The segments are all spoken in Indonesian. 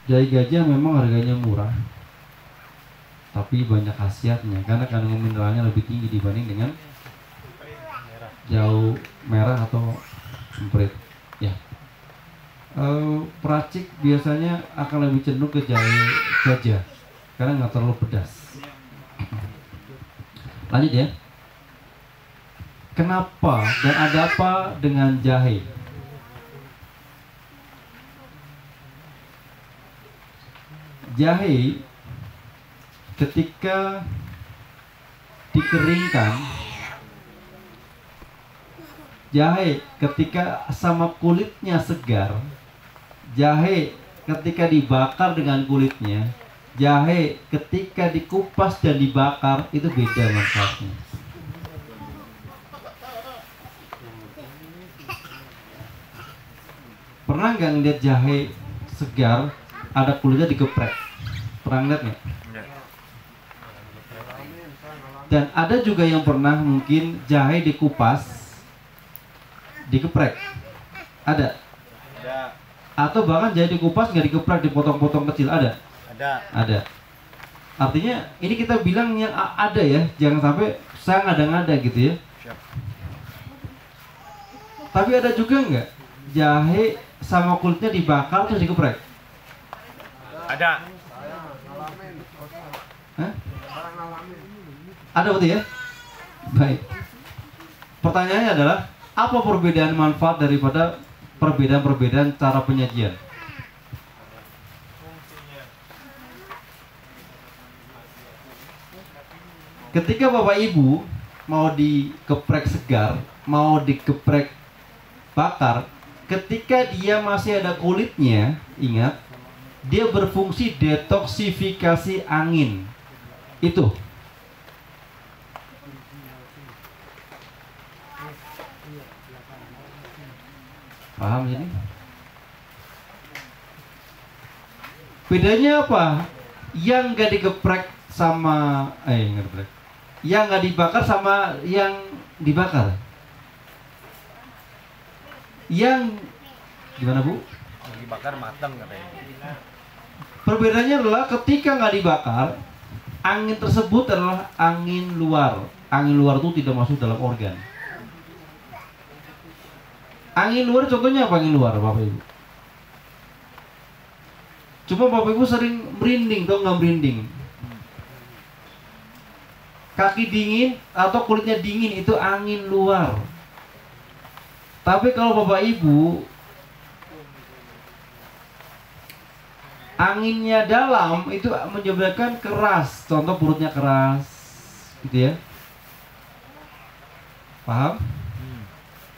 Jahe gajah memang harganya murah, tapi banyak khasiatnya karena kandungan mineralnya lebih tinggi dibanding dengan jahe merah atau semprit. Ya, peracik biasanya akan lebih cenderung ke jahe gajah karena nggak terlalu pedas. Lanjut ya. Kenapa dan ada apa dengan jahe? Jahe ketika dikeringkan, jahe ketika sama kulitnya segar, jahe ketika dibakar dengan kulitnya, jahe ketika dikupas dan dibakar itu beda manfaatnya. Pernah nggak ngeliat jahe segar ada kulitnya digeprek? Pernah ngeliat nggak? Dan ada juga yang pernah mungkin jahe dikupas digeprek, ada? Atau bahkan jahe dikupas nggak dikeprek, dipotong-potong kecil, ada? Ada. Artinya ini kita bilang yang ada ya, jangan sampai saya ngada-ngada gitu ya. Tapi ada juga nggak jahe sama kulitnya dibakar terus digeprek? Ada. Hah? Ada berarti ya? Baik. Pertanyaannya adalah apa perbedaan manfaat daripada perbedaan-perbedaan cara penyajian? Ketika Bapak Ibu mau digeprek segar, mau digeprek bakar, ketika dia masih ada kulitnya, ingat, dia berfungsi detoksifikasi angin. Itu. Paham ini? Bedanya apa? Yang gak digeprek sama yang gak dibakar sama yang dibakar. Yang gimana Bu? Yang dibakar matang katanya. Perbedaannya adalah ketika nggak dibakar, angin tersebut adalah angin luar. Angin luar itu tidak masuk dalam organ. Angin luar contohnya apa angin luar, Bapak Ibu? Cuma Bapak Ibu sering merinding, tau nggak merinding? Kaki dingin atau kulitnya dingin itu angin luar. Tapi kalau Bapak Ibu anginnya dalam itu menyebabkan keras, contoh perutnya keras, gitu ya. Paham?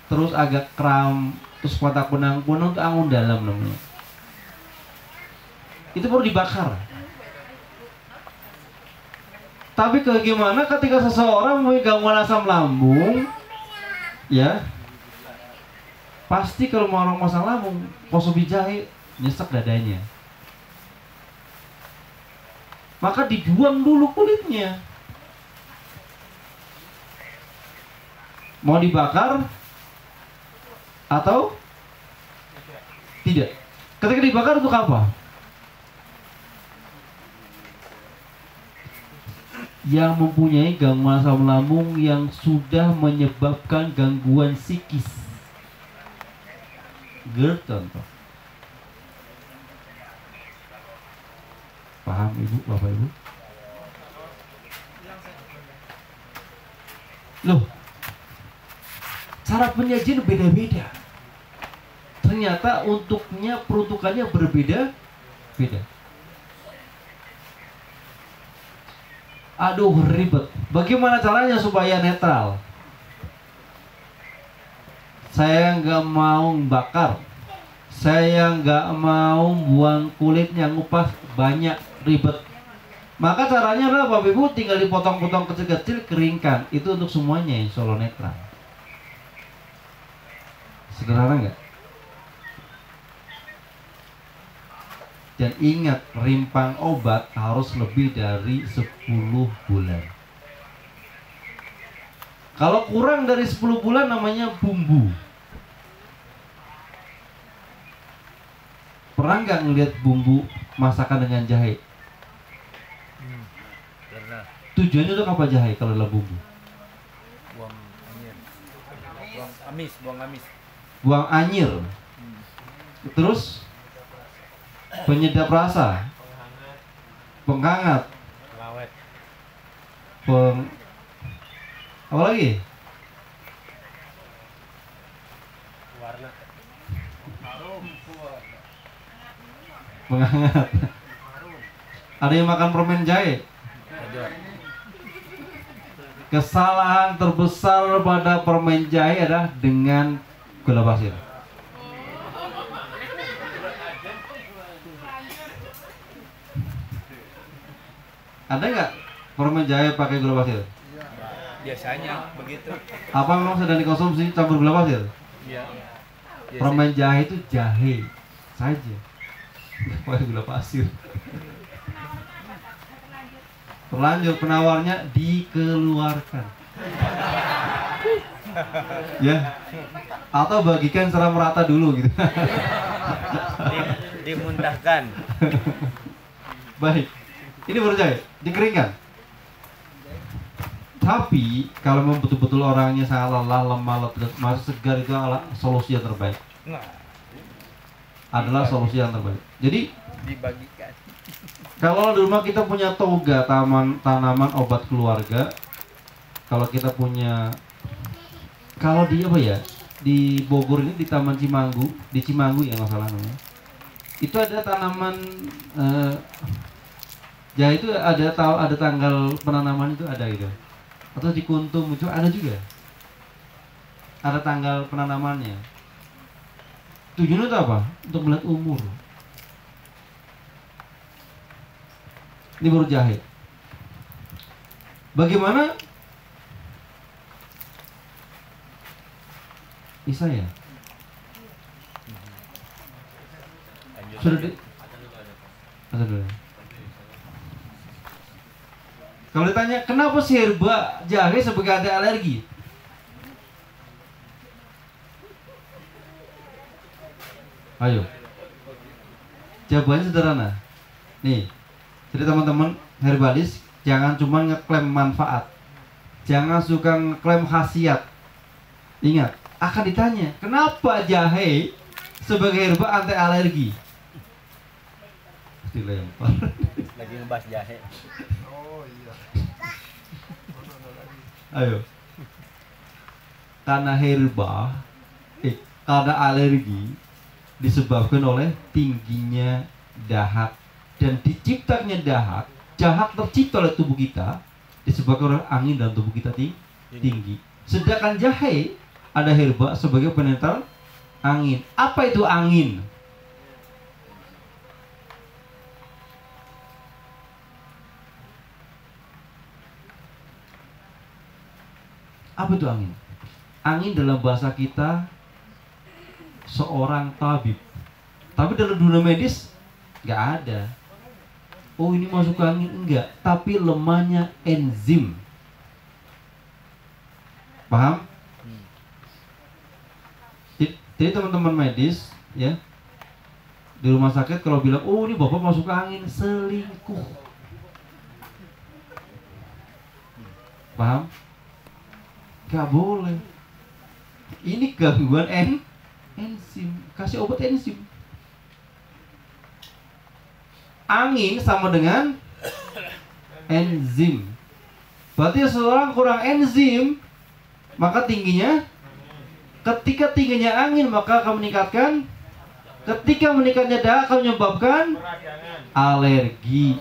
Terus agak kram, terus mata kunang-kunang itu angin dalam namanya. Itu perlu dibakar. Tapi bagaimana ketika seseorang mempunyai gangguan asam lambung, ya, pasti kalau mau orang masam lambung, konsumsi jahe nyesek dadanya. Maka dibuang dulu kulitnya. Mau dibakar atau tidak? Ketika dibakar untuk apa? Yang mempunyai gangguan asam lambung yang sudah menyebabkan gangguan psikis. GERD contoh. Paham Ibu, Bapak Ibu? Loh, cara penyajian beda-beda. Ternyata untuknya peruntukannya berbeda-beda. Aduh, ribet. Bagaimana caranya supaya netral? Saya nggak mau bakar, saya nggak mau buang kulitnya, ngupas banyak, ribet. Maka caranya adalah Bapak Ibu tinggal dipotong-potong kecil-kecil, keringkan. Itu untuk semuanya insya Allah netral. Sederhana nggak? Dan ingat, rimpang obat harus lebih dari 10 bulan. Kalau kurang dari 10 bulan namanya bumbu. Pernah nggak ngeliat bumbu masakan dengan jahe? Karena Tujuannya untuk apa jahe kalau dalam bumbu? buang anyir. Buang amis. Buang anyir. Terus penyedap rasa, penghangat, Lawet. apa lagi? Warna. Penghangat. Ada yang makan permen jahe? Ada. Kesalahan terbesar pada permen jahe adalah dengan gula pasir. Ada nggak permen jahe pakai gula pasir? Biasanya begitu. Apa memang sedang dikonsumsi campur gula pasir? Iya. Permen jahe itu jahe saja, pakai gula pasir. Terlanjur penawarnya dikeluarkan. Ya. Atau bagikan secara merata dulu gitu. Dimuntahkan. Baik. Ini baru jahe, dikeringkan. Tapi kalau memang betul-betul orangnya sangat lelah, lemah, masih segar, itu adalah solusi yang terbaik. Nah, Adalah solusi yang terbaik. Jadi dibagikan. kalau di rumah kita punya toga, tanaman obat keluarga, kalau kita punya, kalau di apa ya, di Bogor ini di Taman Cimanggu, di Cimanggu ya nggak salah namanya, itu ada tanaman jahe itu ada tanggal penanaman itu ada gitu, atau di Kuntum itu ada juga, ada tanggal penanamannya. Tujuannya itu apa? Untuk melihat umur. Ini baru jahe. Bagaimana? Bisa ya? Sudah di... Ada dulu. Kalau ditanya kenapa sih herba jahe sebagai anti alergi? Ayo. Jawabannya sederhana. Nih, jadi teman-teman herbalis jangan cuma ngeklaim manfaat, jangan suka ngeklaim khasiat. Ingat, akan ditanya kenapa jahe sebagai herba anti alergi. Dilempar. Lagi ngebahas jahe. Ayo. Karena herba, karena alergi disebabkan oleh tingginya dahak, dan diciptanya dahak, dahak tercipta oleh tubuh kita disebabkan oleh angin dalam tubuh kita tinggi. Sedangkan jahe ada herba sebagai penetral angin. Apa itu angin? Apa itu angin? Angin dalam bahasa kita seorang tabib. Tapi dalam dunia medis nggak ada. Oh ini masuk ke angin, enggak. Tapi lemahnya enzim. Paham? Jadi teman-teman medis ya di rumah sakit kalau bilang, oh ini bapak masuk ke angin, selingkuh. Paham? Gak boleh. Ini gangguan enzim. Kasih obat enzim. Angin sama dengan enzim. Berarti seseorang kurang enzim, maka tingginya, ketika tingginya angin maka akan meningkatkan, ketika meningkatnya dahak akan menyebabkan alergi.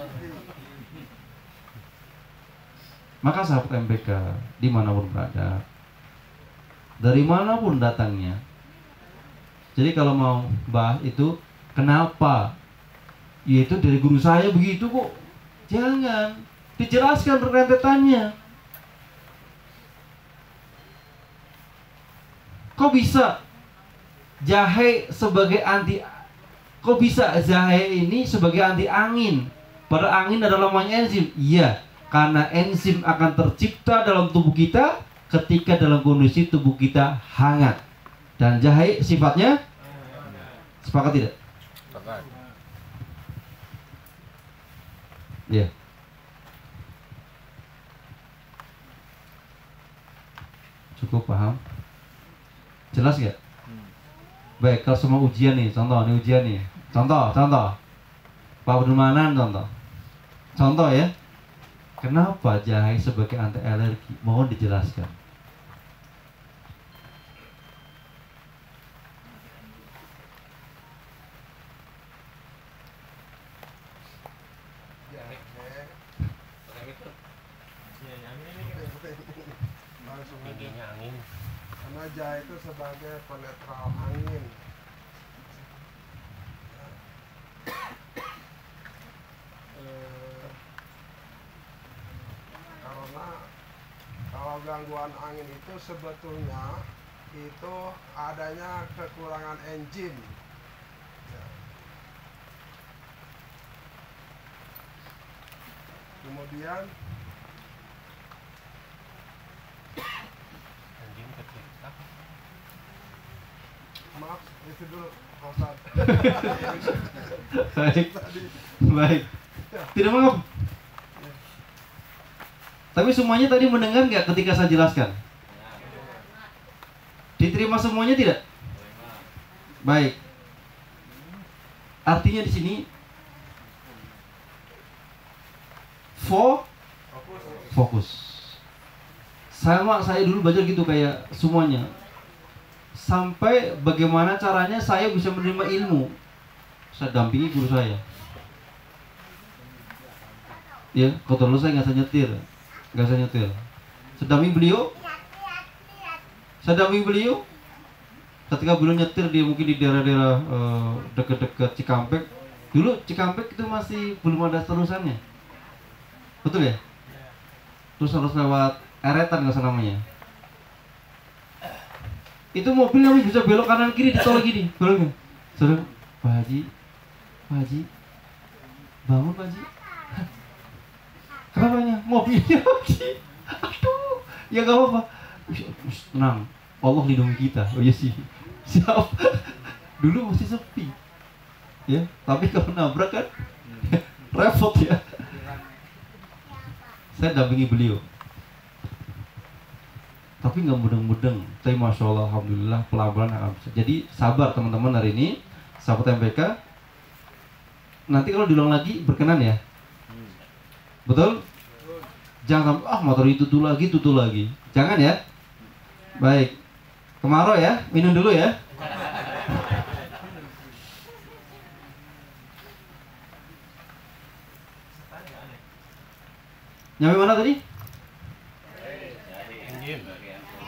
Maka sahabat MPK dimanapun berada, dari manapun datangnya, jadi kalau mau bahas itu kenapa, yaitu dari guru saya begitu kok, jangan, dijelaskan rentetannya. Kok bisa jahe sebagai anti, kok bisa jahe ini sebagai anti angin? Pada angin adalah namanya enzim. Iya, karena enzim akan tercipta dalam tubuh kita ketika dalam kondisi tubuh kita hangat. Dan jahe sifatnya, sepakat tidak? Sepakat. Ya. Cukup paham? Jelas gak? Baik, kalau semua ujian nih, contoh nih ujian nih. Contoh. Pak Abdurmanan contoh. Contoh ya. Kenapa jahe sebagai anti alergi? Mohon dijelaskan. Tingginya angin. Karena jahe itu sebagai penetral angin. Karena kalau gangguan angin itu sebetulnya itu adanya kekurangan enzim. Ya. Kemudian Anjing kecil. maaf itu dulu Ustaz. Baik. Tidak mengapa. Tapi semuanya tadi mendengar nggak ketika saya jelaskan? Diterima semuanya tidak? Baik. Artinya di sini fokus. Saya dulu belajar gitu kayak semuanya. Sampai bagaimana caranya saya bisa menerima ilmu. Saya dampingi guru saya. Ya, kalau dulu saya nggak bisa nyetir. Saya dampingi beliau. Ketika beliau nyetir dia mungkin di daerah-daerah dekat-dekat Cikampek. Dulu Cikampek itu masih belum ada terusannya. Betul ya? Terus harus lewat eretan nggak salah namanya. Itu mobil yang bisa belok kanan kiri di tol gini, belok. Suruh, Pak Haji, bangun Pak Haji. Kenapanya? Mobilnya lagi. Aduh, ya nggak apa-apa. Tenang, Allah lindungi kita. Oh iya sih, siap. Dulu masih sepi, ya. Tapi kalau nabrak kan, repot ya. Saya dampingi beliau. Tapi nggak mudeng-mudeng. Tapi Masya Allah, Alhamdulillah pelan-pelan akan bisa. Jadi sabar teman-teman hari ini, sahabat MPK. Nanti kalau diulang lagi berkenan ya. Betul? Jangan motor itu tuh lagi. Jangan ya. Baik. Kemarau ya, minum dulu ya. Nyampe mana tadi?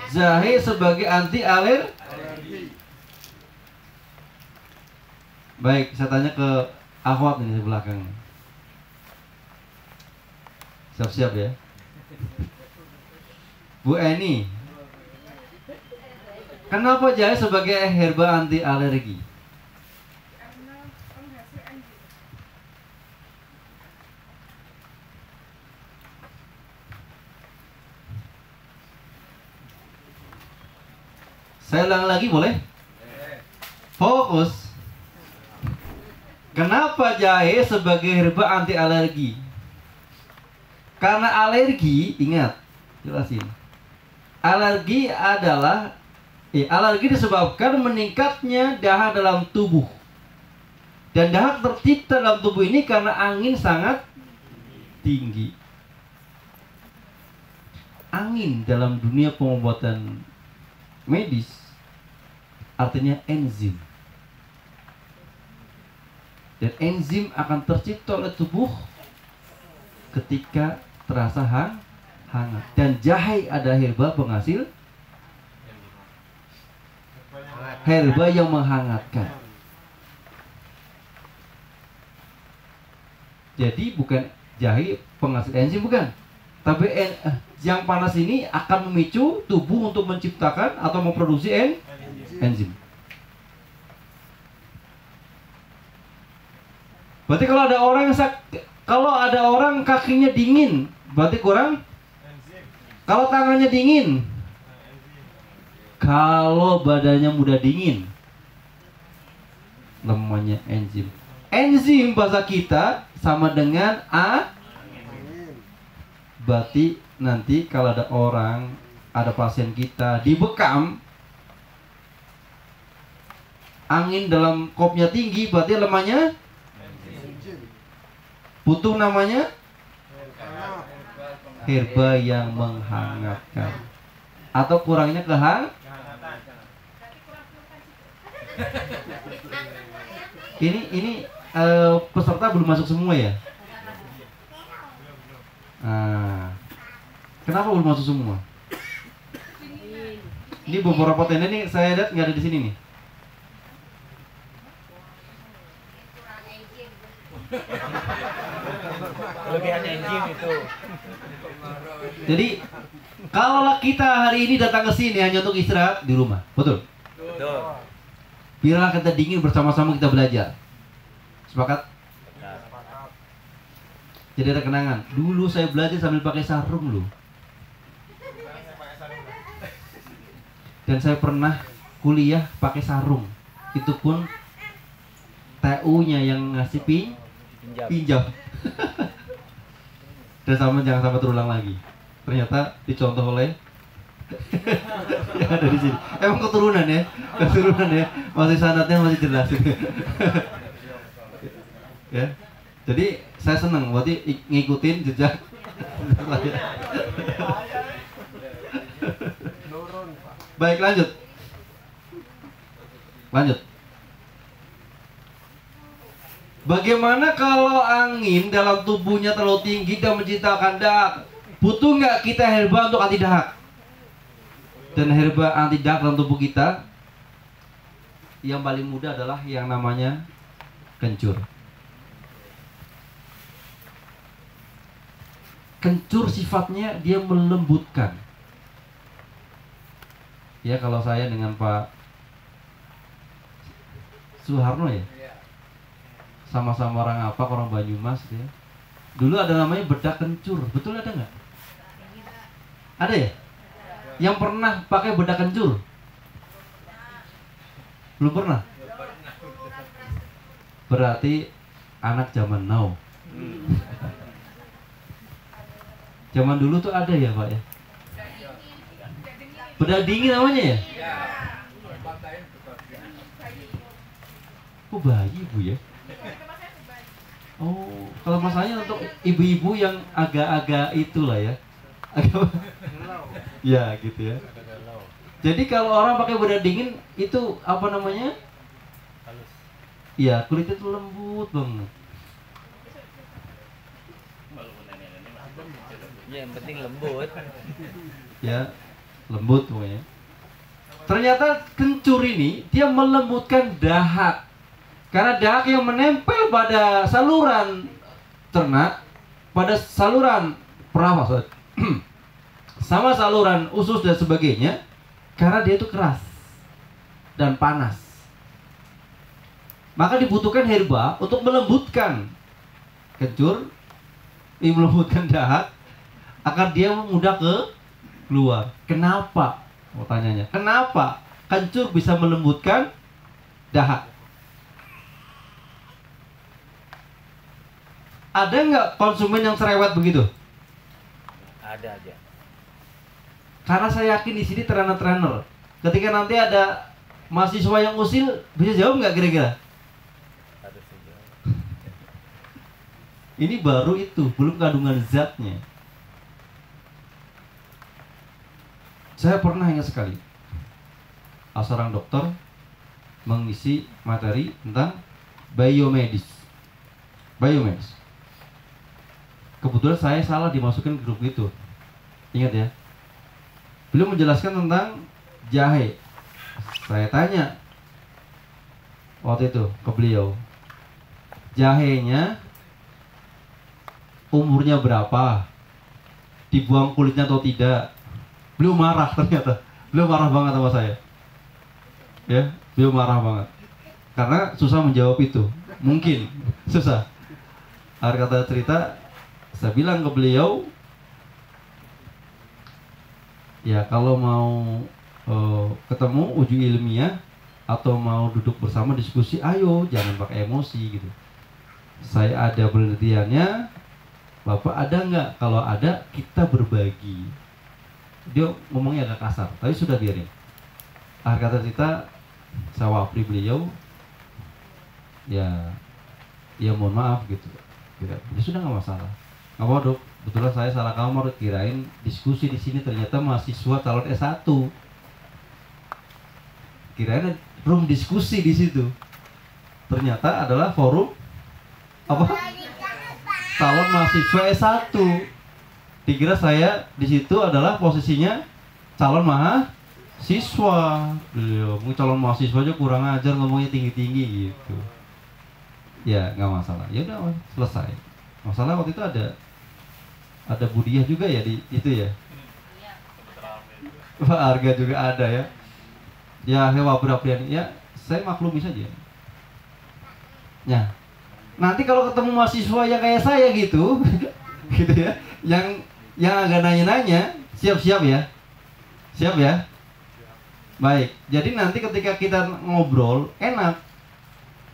Jahe sebagai anti alergi. Baik, saya tanya ke akhwat ini di belakang. Siap-siap ya. Bu Eni, kenapa jahe sebagai herba anti alergi? Saya ulang lagi boleh? Fokus. Kenapa jahe sebagai herba anti alergi? Karena alergi, ingat, jelasin. Alergi disebabkan meningkatnya dahak dalam tubuh. Dan dahak tercipta dalam tubuh ini karena angin sangat tinggi. Angin dalam dunia pengobatan medis artinya enzim. Dan enzim akan tercipta oleh tubuh ketika terasa hangat. Dan jahe ada herba penghasil herba yang menghangatkan. Jadi bukan jahe penghasil enzim, bukan. Tapi yang panas ini akan memicu tubuh untuk menciptakan atau memproduksi enzim. Berarti kalau ada orang kakinya dingin, berarti kurang. Kalau tangannya dingin, kalau badannya mudah dingin, lemahnya enzim. Enzim bahasa kita sama dengan berarti nanti kalau ada orang, ada pasien kita dibekam, angin dalam kopnya tinggi, berarti lemahnya butuh namanya herba yang menghangatkan, atau kurangnya ini peserta belum masuk semua ya? Nah, kenapa belum masuk semua? Ini beberapa tenda nih saya lihat nggak ada di sini nih. Kelebihan engine itu. Jadi kalau kita hari ini datang ke sini hanya untuk istirahat di rumah, betul? Betul. Biarlah kita dingin bersama-sama kita belajar. Sepakat? Jadi ada kenangan. Dulu saya belajar sambil pakai sarung loh. Dan saya pernah kuliah pakai sarung. Itu pun TU-nya yang ngasih pinjam. Dan jangan sampai terulang lagi. Ternyata dicontoh oleh yang ada di sini. Emang keturunan ya, masih sanadnya masih jelas. Ya, jadi saya senang, berarti ngikutin jejak. Baik, lanjut. Bagaimana kalau angin dalam tubuhnya terlalu tinggi dan menciptakan dahak? Butuh nggak kita herba untuk anti dahak? Dan herba anti dahak dalam tubuh kita yang paling mudah adalah yang namanya kencur. Kencur sifatnya dia melembutkan. Ya, kalau saya dengan Pak Soeharno ya, sama-sama orang apa, orang Banyumas ya. Dulu ada namanya bedak kencur, betul ada nggak? Ada ya? Yang pernah pakai bedak kencur? Belum pernah? Berarti anak zaman now. Zaman dulu tuh ada ya Pak ya? Bedak dingin namanya ya? Oh, bayi Bu ya? Oh, kalau masanya untuk ibu-ibu yang agak-agak itulah ya. Ya gitu ya. Jadi kalau orang pakai bedak dingin itu apa namanya? Halus. Iya, kulitnya tuh lembut banget. Ya, yang penting lembut. Ya, lembut pokoknya. Ternyata kencur ini dia melembutkan dahak. Karena dahak yang menempel pada saluran ternak, pada saluran pernafasan, sama saluran usus dan sebagainya, karena dia itu keras dan panas. Maka dibutuhkan herba untuk melembutkan kencur, melembutkan dahak, agar dia mudah keluar. Kenapa? Mau tanyanya, kenapa kencur bisa melembutkan dahak? Ada nggak konsumen yang cerewet begitu? Ada aja. Karena saya yakin di sini trainer-trainer. Ketika nanti ada mahasiswa yang usil, bisa jawab nggak kira-kira? Harus dijawab. Ini baru itu, belum kandungan zatnya. Saya pernah ingat sekali, seorang dokter mengisi materi tentang biomedis. Kebetulan saya salah dimasukin ke grup itu. Ingat ya. Beliau menjelaskan tentang jahe. Saya tanya waktu itu ke beliau, jahenya umurnya berapa? Dibuang kulitnya atau tidak? Beliau marah ternyata. Beliau marah banget sama saya. Ya, beliau marah banget. Karena susah menjawab itu. Mungkin susah. Akhir kata cerita, saya bilang ke beliau, ya kalau mau ketemu uji ilmiah atau mau duduk bersama diskusi, ayo jangan pakai emosi gitu. Saya ada penelitiannya, Bapak ada nggak? Kalau ada kita berbagi. Dia ngomongnya agak kasar, tapi sudah biarin. Akhir kata kita, saya wapri beliau, ya mohon maaf gitu. Ya sudah nggak masalah. Nggak apa dok, betulan saya salah kamar, kirain diskusi di sini ternyata mahasiswa calon S1. Kirain room diskusi di situ. Ternyata adalah forum apa? Calon mahasiswa S1. Dikira saya di situ adalah posisinya calon mahasiswa. Mungkin calon mahasiswa aja kurang ajar ngomongnya tinggi-tinggi gitu. Ya nggak masalah. Ya udah selesai. Masalah waktu itu ada Budiah juga ya di itu ya. Pak Arga juga ada ya. Ya hewa beraprian ya. Saya maklumi saja. Ya. Nanti kalau ketemu mahasiswa yang kayak saya gitu, gitu ya, yang agak nanya-nanya, siap-siap ya, siap ya. Baik. Jadi nanti ketika kita ngobrol enak.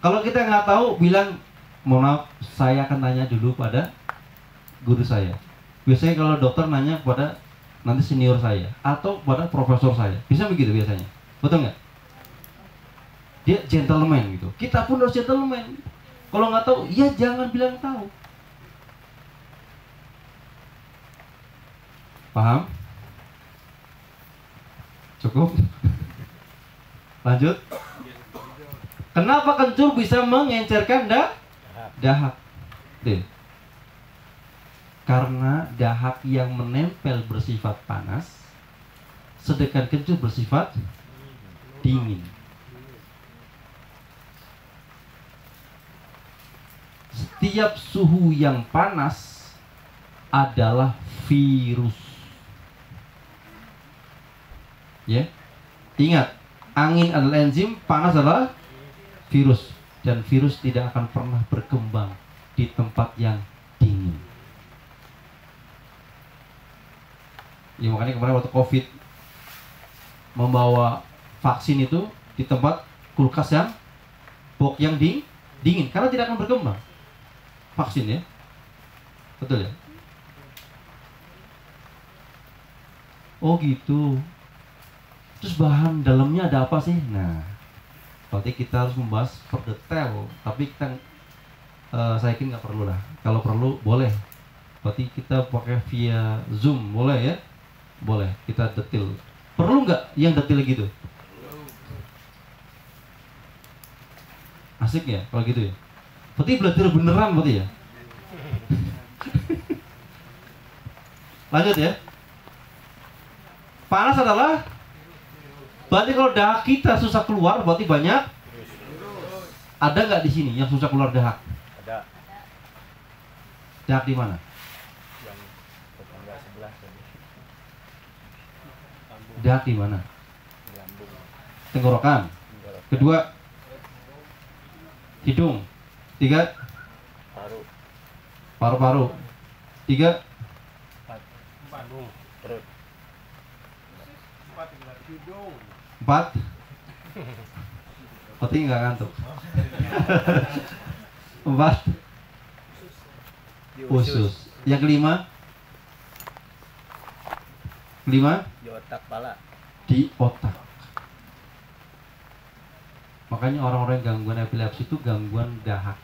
Kalau kita nggak tahu, bilang, mohon maaf, saya akan tanya dulu pada guru saya. Biasanya kalau dokter nanya kepada nanti senior saya atau pada profesor saya, bisa begitu biasanya, betul nggak? Dia gentleman gitu. Kita pun harus gentleman. Kalau nggak tahu, ya jangan bilang tahu. Paham? Cukup? Lanjut. Kenapa kencur bisa mengencerkan dahak? Deh. Karena dahak yang menempel bersifat panas, sedangkan kencur bersifat dingin. Setiap suhu yang panas adalah virus. Ya, ingat, angin adalah enzim, panas adalah virus, dan virus tidak akan pernah berkembang di tempat yang dingin. Ya makanya kemarin waktu COVID membawa vaksin itu di tempat kulkas yang box yang dingin, karena tidak akan berkembang vaksin ya, betul ya? Oh gitu. Terus bahan dalamnya ada apa sih? Nah, berarti kita harus membahas per detail. Tapi kita, saya yakin nggak perlu lah. Kalau perlu boleh. Berarti kita pakai via Zoom, boleh ya? Boleh. Kita detail. Perlu nggak yang detail gitu? Asik ya kalau gitu ya. Berarti belajar beneran berarti ya. Lanjut ya. Panas adalah, berarti kalau dahak kita susah keluar, berarti banyak. Ada nggak di sini yang susah keluar dahak? Ada. Dahak di mana? Yang tetangga sebelah tadi. Dahak di mana? Di lambung. Tenggorokan. Kedua, hidung. Tiga, Paru. paru-paru. Tiga, Bandung. Perut. empat. Berarti nggak ngantuk. Empat, Di usus. Yang kelima, kelima Di otak pala. di otak. Makanya orang-orang yang gangguan epilepsi itu gangguan dahak.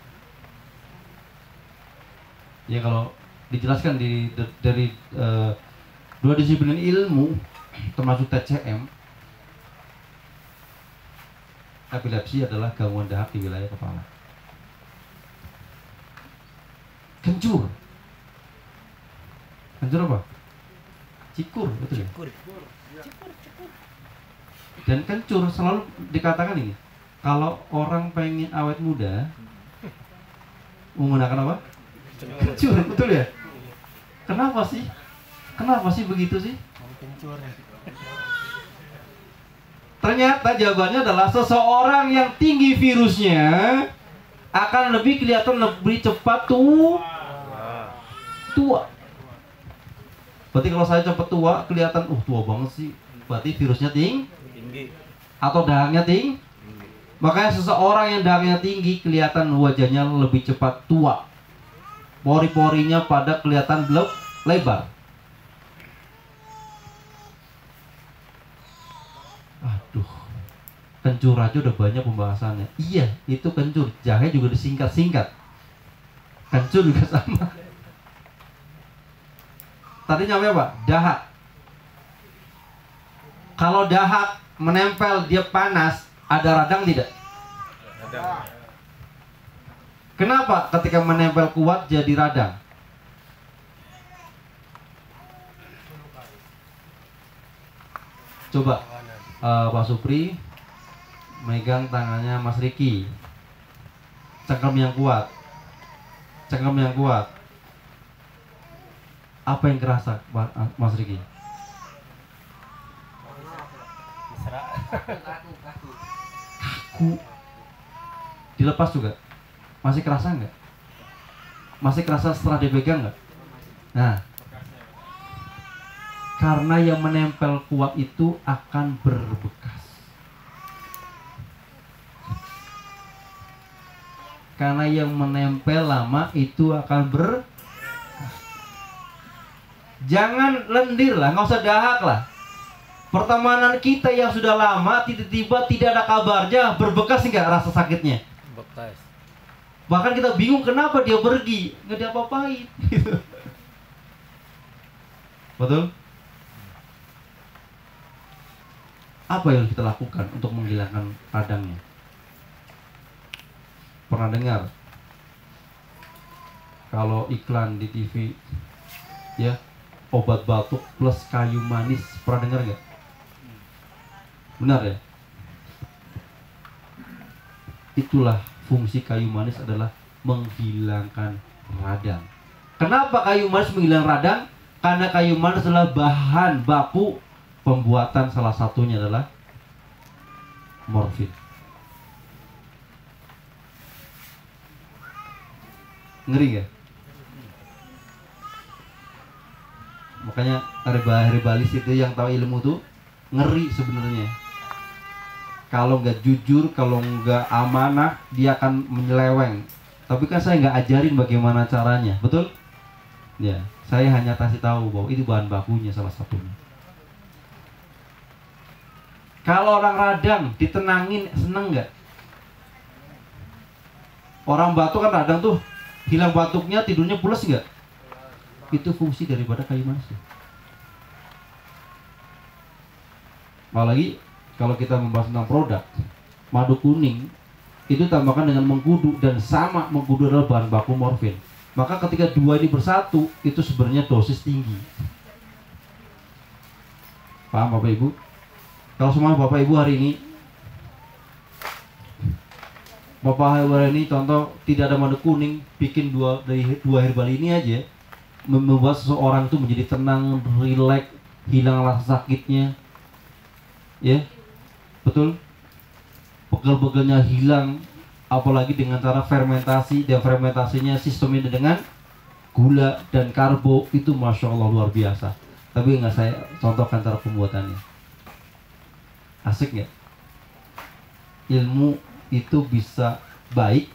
Ya kalau dijelaskan dari dua disiplin ilmu termasuk TCM, epilepsi adalah gangguan dahak di wilayah kepala. Kencur. Kencur apa? Cikur, betul ya? Kur. Dan kencur selalu dikatakan ini, kalau orang pengen awet muda menggunakan apa? Kencur, betul ya? Kenapa sih? Kenapa sih begitu sih? Kencur. Ternyata jawabannya adalah seseorang yang tinggi virusnya akan lebih kelihatan lebih cepat tua. Berarti kalau saya cepat tua kelihatan, tua banget sih. Berarti virusnya Tinggi. atau dahaknya tinggi. Makanya seseorang yang dahaknya tinggi kelihatan wajahnya lebih cepat tua. pori-porinya pada kelihatan lebar. Aduh, kencur aja udah banyak pembahasannya. Iya, itu kencur. Jahe juga disingkat-singkat. Kencur juga sama. Tadi nyampe apa? Dahak. Kalau dahak menempel dia panas, ada radang tidak? Ada. Kenapa ketika menempel kuat jadi radang? Coba Pak Supri megang tangannya Mas Riki, cengkem yang kuat, apa yang kerasa Mas Riki? Mesra. Kaku. Dilepas juga, masih kerasa nggak? Masih kerasa setelah dipegang nggak? Nah, karena yang menempel kuat itu akan berbekas. Karena yang menempel lama itu akan Jangan lendir lah, nggak usah dahak lah. Pertemanan kita yang sudah lama tiba-tiba tidak ada kabarnya, berbekas nggak rasa sakitnya? Bekas. Bahkan kita bingung kenapa dia pergi, nggak diapa-apain. Betul? Apa yang kita lakukan untuk menghilangkan radangnya? Pernah dengar kalau iklan di TV, ya, obat batuk plus kayu manis, pernah dengar nggak? Benar ya? Itulah fungsi kayu manis, adalah menghilangkan radang. Kenapa kayu manis menghilangkan radang? Karena kayu manis adalah bahan baku pembuatan, salah satunya adalah morfin. Ngeri gak? Makanya herbalis itu yang tahu ilmu tuh ngeri sebenarnya. Kalau nggak jujur, kalau nggak amanah, dia akan menyeleweng. Tapi kan saya nggak ajarin bagaimana caranya, betul? Ya, saya hanya kasih tahu bahwa itu bahan bakunya salah satunya. Kalau orang radang ditenangin, seneng nggak? Orang batuk kan radang tuh, hilang batuknya, tidurnya pulas nggak? Itu fungsi daripada kayu manis. Apalagi kalau kita membahas tentang produk madu kuning, itu tambahkan dengan mengkudu, dan sama mengkudu adalah bahan baku morfin. Maka ketika dua ini bersatu, itu sebenarnya dosis tinggi. Paham Bapak Ibu? Kalau semua Bapak Ibu hari ini, Bapak Ibu hari ini contoh tidak ada madu kuning, bikin dua herbal ini aja, membuat seseorang itu menjadi tenang, rileks, hilang rasa sakitnya, ya, betul, pegel-pegelnya hilang, apalagi dengan cara fermentasi, dan fermentasinya sistemnya dengan gula dan karbo, itu Masya Allah luar biasa. Tapi nggak saya contohkan cara pembuatannya. Asik nggak? Ilmu itu bisa baik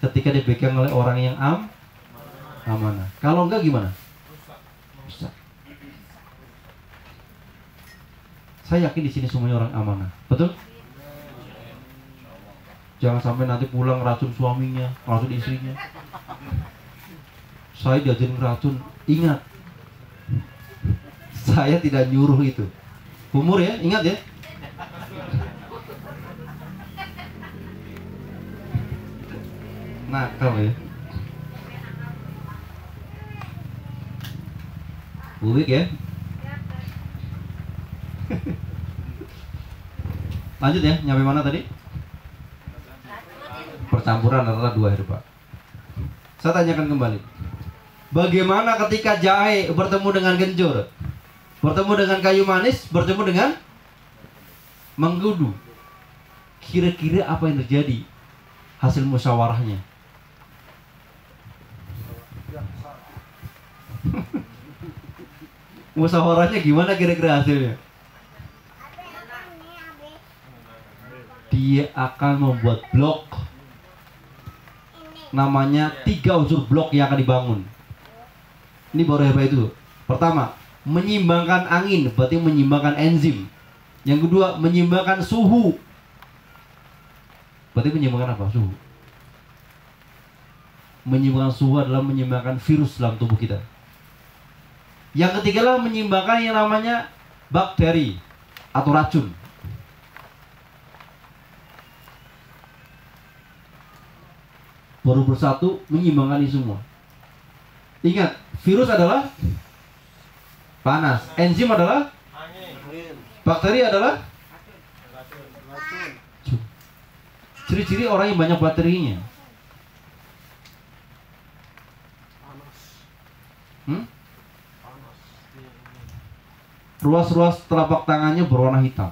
ketika dipegang oleh orang yang amanah. Kalau enggak gimana? Bisa. Saya yakin di sini semuanya orang amanah, betul? Jangan sampai nanti pulang racun suaminya, racun istrinya. Saya diajarin racun, ingat, saya tidak nyuruh itu. Umur ya, ingat ya. Nakal ya. Buik ya. Lanjut ya, nyampe mana tadi? Percampuran antara dua herba. Saya tanyakan kembali, bagaimana ketika jahe bertemu dengan genjur, bertemu dengan kayu manis, bertemu dengan mengkudu? Kira-kira apa yang terjadi hasil musyawarahnya? Musyawarahnya gimana kira-kira hasilnya? Dia akan membuat blok. namanya 3 unsur blok yang akan dibangun. Ini baru herbal itu. Pertama, menyimbangkan angin, berarti menyimbangkan enzim. Yang kedua, menyimbangkan suhu. Berarti menyimbangkan apa? Suhu. Menyimbangkan suhu adalah menyimbangkan virus dalam tubuh kita. Yang ketiga adalah menyimbangkan yang namanya bakteri atau racun. Baru bersatu menyimbangkan ini semua. Ingat, virus adalah panas, enzim adalah Angin. bakteri adalah Racun. ciri-ciri orang yang banyak baterinya. Panas. Hmm? Panas. Ruas-ruas telapak tangannya berwarna hitam.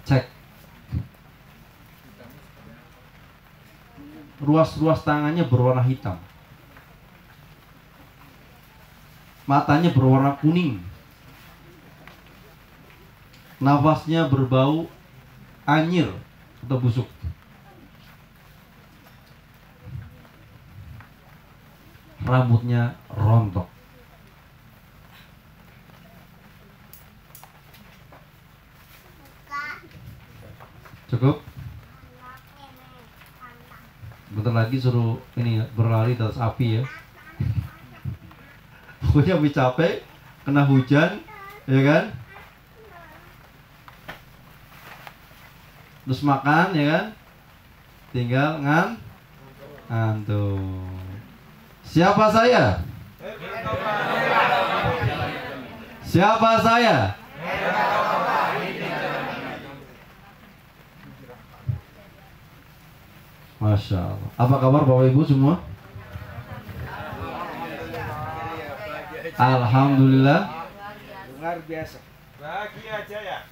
Cek. Ruas-ruas tangannya berwarna hitam. Matanya berwarna kuning. Nafasnya berbau anyir atau busuk. Rambutnya rontok. Cukup? Bentar lagi suruh ini berlari di atas api ya. Pokoknya habis capek, kena hujan, ya kan? Terus makan, ya kan? Tinggal ngantuk. Siapa saya? Siapa saya? Masya Allah. Apa kabar Bapak Ibu semua? Alhamdulillah. Luar biasa. Bahagia jaya.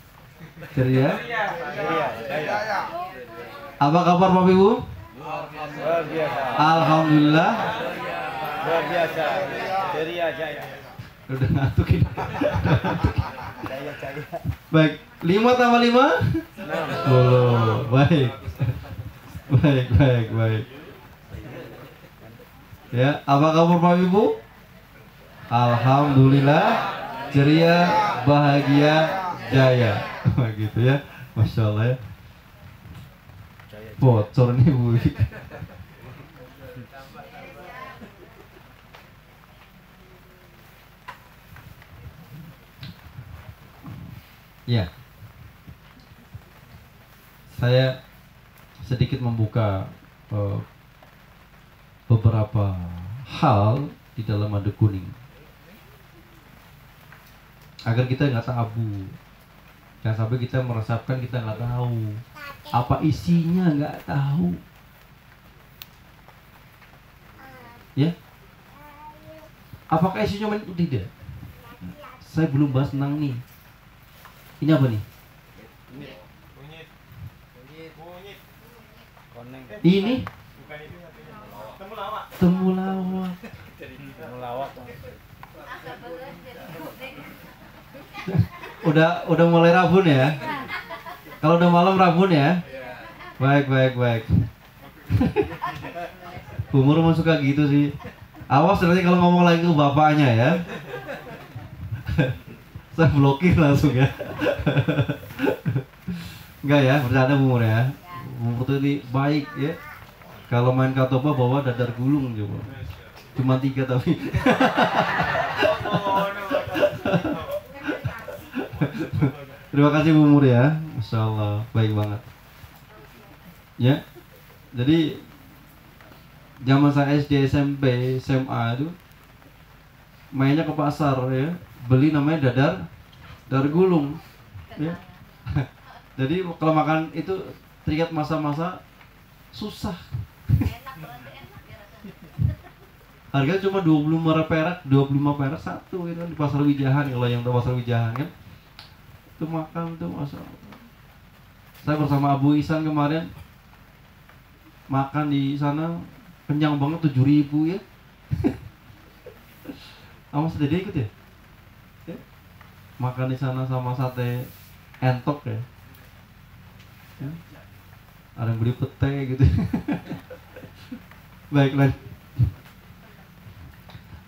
Ceria. Jaya. Apa kabar Bapak Ibu? Luar biasa. Alhamdulillah. Luar biasa. Ceria jaya. Udah ngantuk ini. Jaya jaya. Baik, 5 tambah 5? 10. Baik. Baik. Ya, apa kabar Bapak Ibu? Alhamdulillah, ceria, bahagia, jaya. Gitu ya, Masya Allah ya. Bocor nih Bu. Ya, saya sedikit membuka beberapa hal di dalam madu kuning agar kita nggak tabu, jangan sampai kita meresapkan kita nggak tahu apa isinya, nggak tahu ya, apakah isinya itu tidak. Saya belum bahas tentang ini apa nih ini temulawak. Udah mulai rabun ya. Kalau udah malam rabun ya. Baik. Umur mah suka gitu sih. Awas nanti kalau ngomong lagi ke bapaknya ya. Saya blokir langsung ya. Enggak ya, bercanda umur ya. Umur tuh ini baik ya. Kalau main katoba bawa dadar gulung coba. Cuma 3 tapi. Terima kasih Bu Mur ya. Masya Allah, baik banget. Ya. Jadi zaman saya SD, SMP, SMA itu mainnya ke pasar ya, beli namanya dadar gulung. Ya. Jadi kalau makan itu terikat masa-masa susah. Harganya cuma 25 perak satu itu di Pasar Wijahan. Kalau yang tahu Pasar Wijahan kan, itu makan tuh masa. Saya bersama Abu Ihsan kemarin makan di sana, kenyang banget, 7.000 ya. Kamu sudah ikut ya? Makan di sana sama sate entok ya. ada yang beli pete gitu. Baiklah.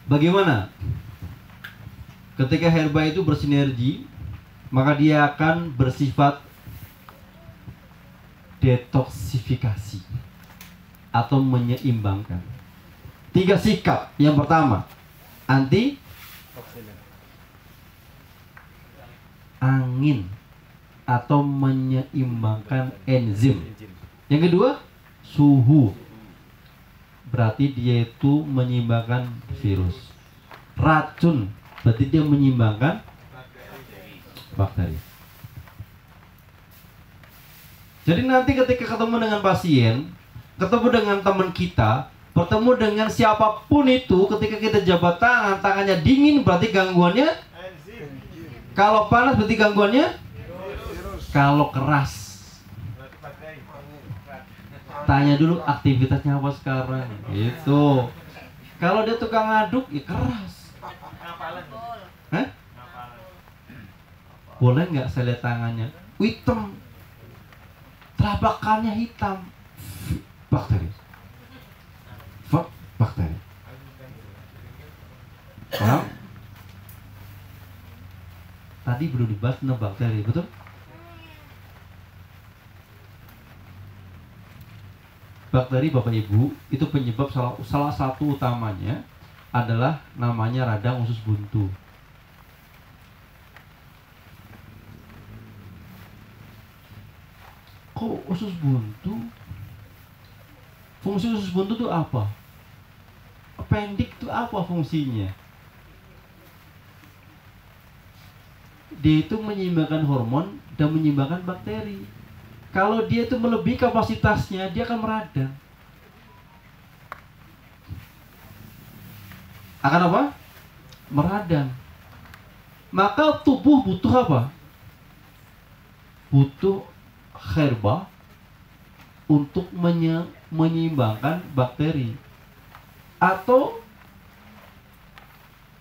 Bagaimana? Ketika herba itu bersinergi, maka dia akan bersifat detoksifikasi atau menyeimbangkan. 3 sikap. Yang pertama, anti angin atau menyeimbangkan enzim. Yang kedua, suhu. Berarti dia itu menyeimbangkan virus. Racun, berarti dia menyeimbangkan bakteri. Jadi nanti ketika ketemu dengan pasien, ketemu dengan teman kita, bertemu dengan siapapun itu, ketika kita jabat tangan, tangannya dingin berarti gangguannya. Kalau panas berarti gangguannya. Kalau keras, tanya dulu aktivitasnya apa sekarang. Itu. Kalau dia tukang ngaduk, ya keras. Hah? Boleh nggak saya lihat tangannya? Hitam. Telapakannya hitam. Bakteri. Bakteri. Paham? Tadi belum dibahas tentang bakteri, betul? Bakteri Bapak Ibu itu penyebab salah satu utamanya adalah namanya radang usus buntu. Kok usus buntu? Fungsi usus buntu itu apa? Appendix itu apa fungsinya? Dia itu menyeimbangkan hormon dan menyeimbangkan bakteri. Kalau dia itu melebihi kapasitasnya, dia akan meradang. Akan apa? Meradang. Maka tubuh butuh apa? Butuh herba untuk menyeimbangkan bakteri atau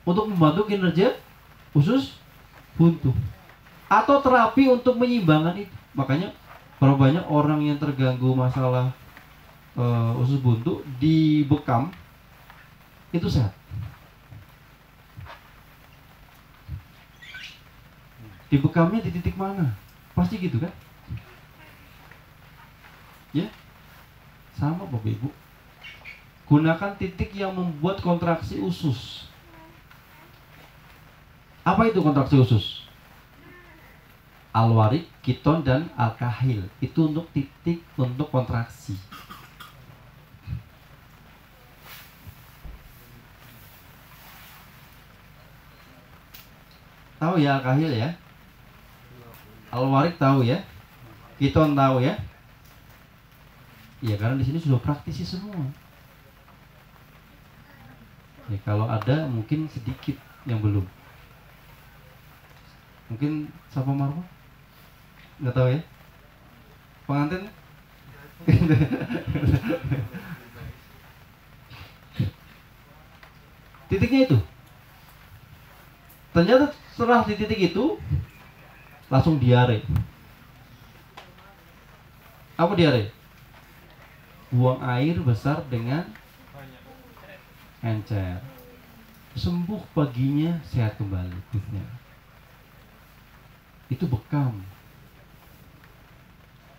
untuk membantu kinerja usus buntu atau terapi untuk menyeimbangkan itu. Makanya berapa banyak orang yang terganggu masalah usus buntu dibekam itu sehat. Dibekamnya di titik mana? Pasti gitu kan? Ya, sama Bapak Ibu. Gunakan titik yang membuat kontraksi usus. Apa itu kontraksi usus? Alwarik, kiton, dan alkahil. Itu untuk titik untuk kontraksi. Tahu ya alkahil ya? Alwarik tahu ya? Kiton tahu ya? Ya karena di sini sudah praktisi semua. Ya kalau ada mungkin sedikit yang belum. Mungkin siapa Marwa? Nggak tahu ya? Pengantin? Titiknya itu. Ternyata setelah di titik itu langsung diare. Apa diare? Buang air besar dengan encer. Sembuh paginya, sehat kembali. Itu bekam.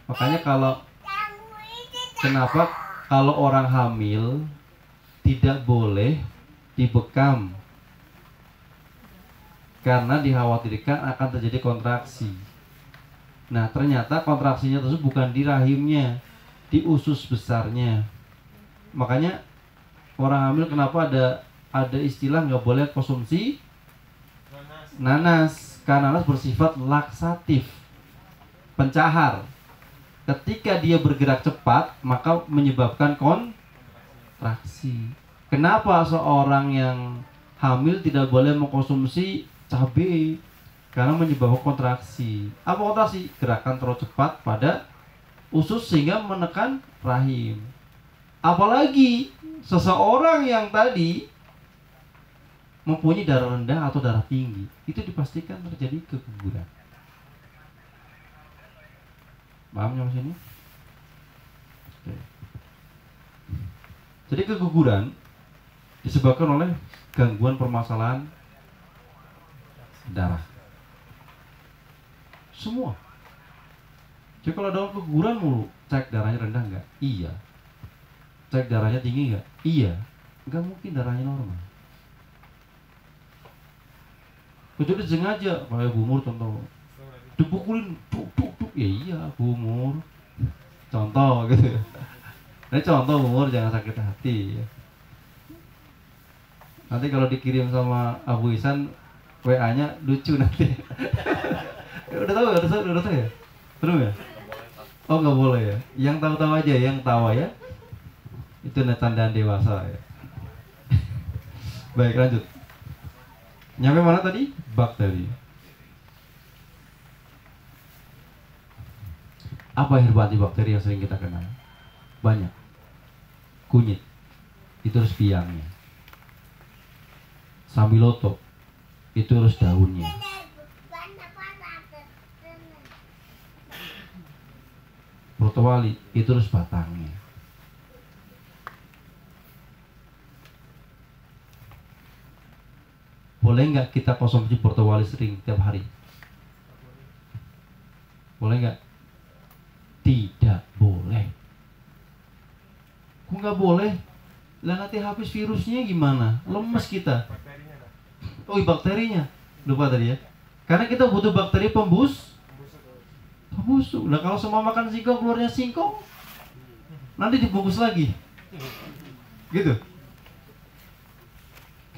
Makanya kenapa kalau orang hamil tidak boleh dibekam? Karena dikhawatirkan akan terjadi kontraksi. Nah ternyata kontraksinya tersebut bukan di rahimnya, di usus besarnya. Makanya orang hamil kenapa ada istilah nggak boleh konsumsi nanas. Karena nanas bersifat laksatif, pencahar. Ketika dia bergerak cepat, maka menyebabkan kontraksi. Kenapa seorang yang hamil tidak boleh mengkonsumsi cabai? Karena menyebabkan kontraksi. Apa kontraksi? Gerakan terlalu cepat pada usus sehingga menekan rahim. Apalagi seseorang yang tadi mempunyai darah rendah atau darah tinggi, itu dipastikan terjadi keguguran. Paham yang sini? Oke. Jadi keguguran disebabkan oleh gangguan permasalahan darah. Semua. Jadi kalau ada orang keguguran mulu, cek darahnya rendah nggak? Iya. Cek darahnya tinggi nggak? Iya. Nggak mungkin darahnya normal. Kecuali sengaja, kayak bumur contoh, dipukulin, tuk, ya iya bumur. Contoh gitu ya. Ini contoh bumur, jangan sakit hati ya. Nanti kalau dikirim sama Abu Ihsan, WA-nya lucu nanti. Udah tahu ya? Belum ya? Oh nggak boleh ya? Yang tahu-tahu aja, yang tawa ya. Itu tandaan dewasa ya. Baik, lanjut. Nyampe mana tadi? Bakteri. Apa herba antibakteri yang sering kita kenal? Banyak. Kunyit. Itu harus biangnya. Sambiloto. Itu harus daunnya. Protowali. Itu harus batangnya. Boleh nggak kita konsumsi protowali sering tiap hari? Boleh nggak? Tidak boleh. Kok nggak boleh? Lah nanti habis virusnya gimana? Lemes kita. Oh, bakterinya. Lupa tadi ya. Karena kita butuh bakteri pembusuk. Nah kalau semua makan singkong keluarnya singkong, nanti dibungkus lagi. Gitu.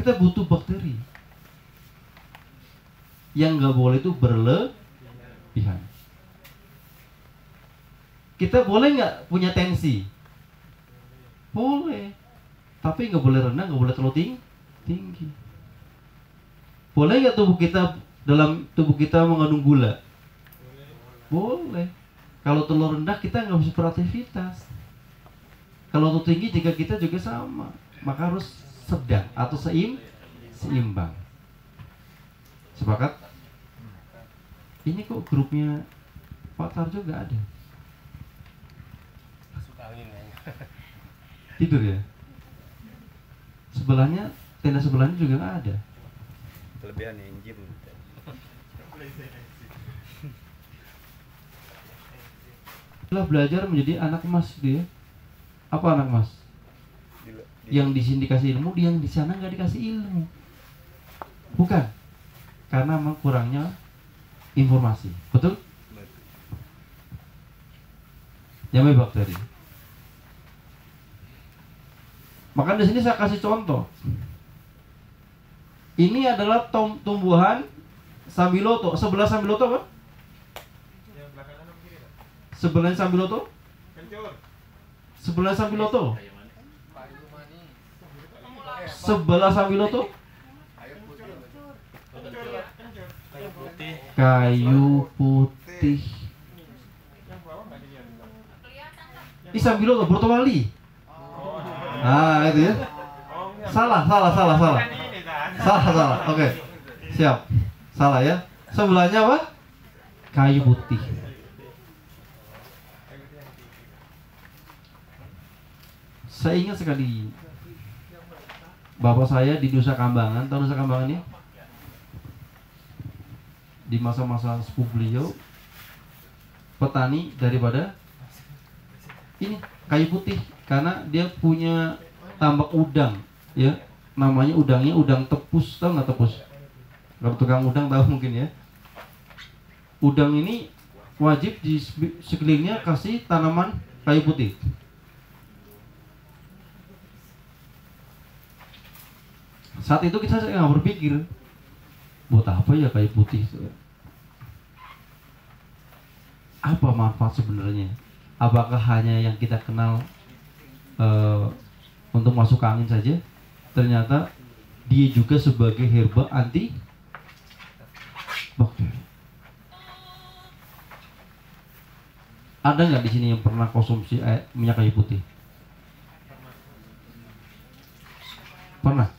Kita butuh bakteri. Yang nggak boleh itu berlebihan. Kita boleh nggak punya tensi? Boleh. Tapi nggak boleh rendah, nggak boleh terlalu tinggi. Boleh nggak dalam tubuh kita mengandung gula? Boleh. Kalau telur rendah kita nggak bisa beraktivitas. Kalau telur tinggi jika kita juga sama, maka harus sedang atau seimbang. Sepakat? Ini kok grupnya Pak Tar juga ada. Masuk angin ya. Tidur ya? Sebelahnya, tenda sebelahnya juga nggak ada. Kelebihan enzim. Setelah belajar menjadi anak emas gitu ya. Apa anak emas? Yang di sini dikasih ilmu, yang di sana nggak dikasih ilmu. Bukan. Karena memang kurangnya informasi. Betul? Nyamai bakteri. Maka di sini saya kasih contoh. Ini adalah tumbuhan sambiloto. Sebelah sambiloto apa? Sebelah sambiloto? Sebelah sambiloto? Sebelah sambiloto? Kayu putih. Ini sambiloto, protowali. Ah, itu ya. Salah. Oke. Siap. Salah ya. Sebelahnya apa? Kayu putih. Saya ingat sekali bapak saya di Nusa Kambangan. Tahu Nusa Kambangan ya? Di masa-masa sepupu beliau, petani daripada ini kayu putih, karena dia punya tambak udang ya, namanya udang tepus. Tahu nggak tepus? Kalau tukang udang tahu mungkin ya. Udang ini wajib di sekelilingnya kasih tanaman kayu putih. Saat itu kita nggak berpikir buat apa ya kayu putih itu. Apa manfaat sebenarnya? Apakah hanya yang kita kenal untuk masuk angin saja? Ternyata dia juga sebagai herba anti bakteri. Ada nggak di sini yang pernah konsumsi minyak kayu putih? Pernah?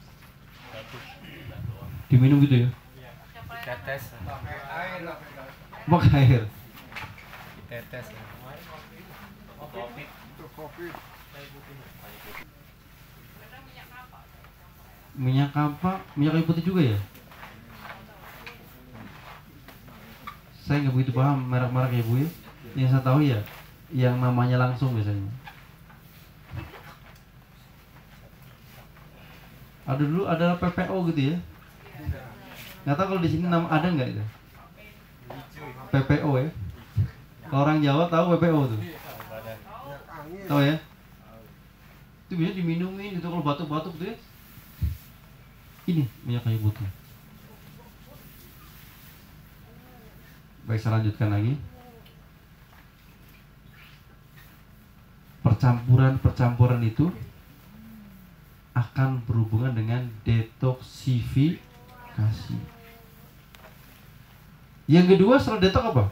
Diminum gitu ya? Tetes. Pakai air. Tetes. kopi. Minyak apa? Minyak kayu putih juga ya? Saya nggak begitu paham merek-merek ya Bu ya. Yang saya tahu ya, yang namanya langsung biasanya. Ada dulu ada PPO gitu ya. Nggak tahu kalau di sini nama ada nggak itu? PPO ya. Kalau orang Jawa tahu PPO tuh. Tahu ya? Itu biasa diminumin gitu kalau batuk-batuk tuh ya. Ini minyak kayu putih. Baik, saya lanjutkan lagi. Percampuran itu akan berhubungan dengan detoksifikasi. Yang kedua setelah detoks apa?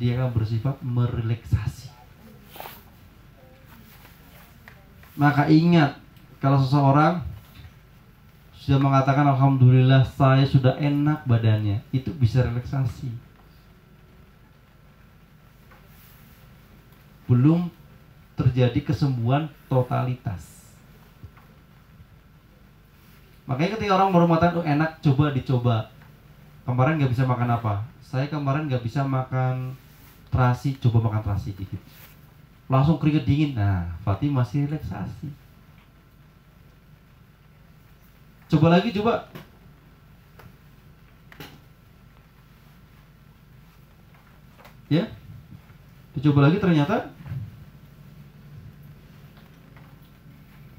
Dia akan bersifat merelaksasi. Maka ingat, kalau seseorang sudah mengatakan alhamdulillah saya sudah enak badannya, itu bisa relaksasi. Belum terjadi kesembuhan totalitas. Makanya ketika orang baru mengatakan oh enak, coba dicoba. Kemarin nggak bisa makan apa? Saya kemarin nggak bisa makan terasi, coba makan terasi dikit. Langsung keringet dingin. Nah, Fatih masih relaksasi. Coba lagi, coba. Ya, dicoba lagi, ternyata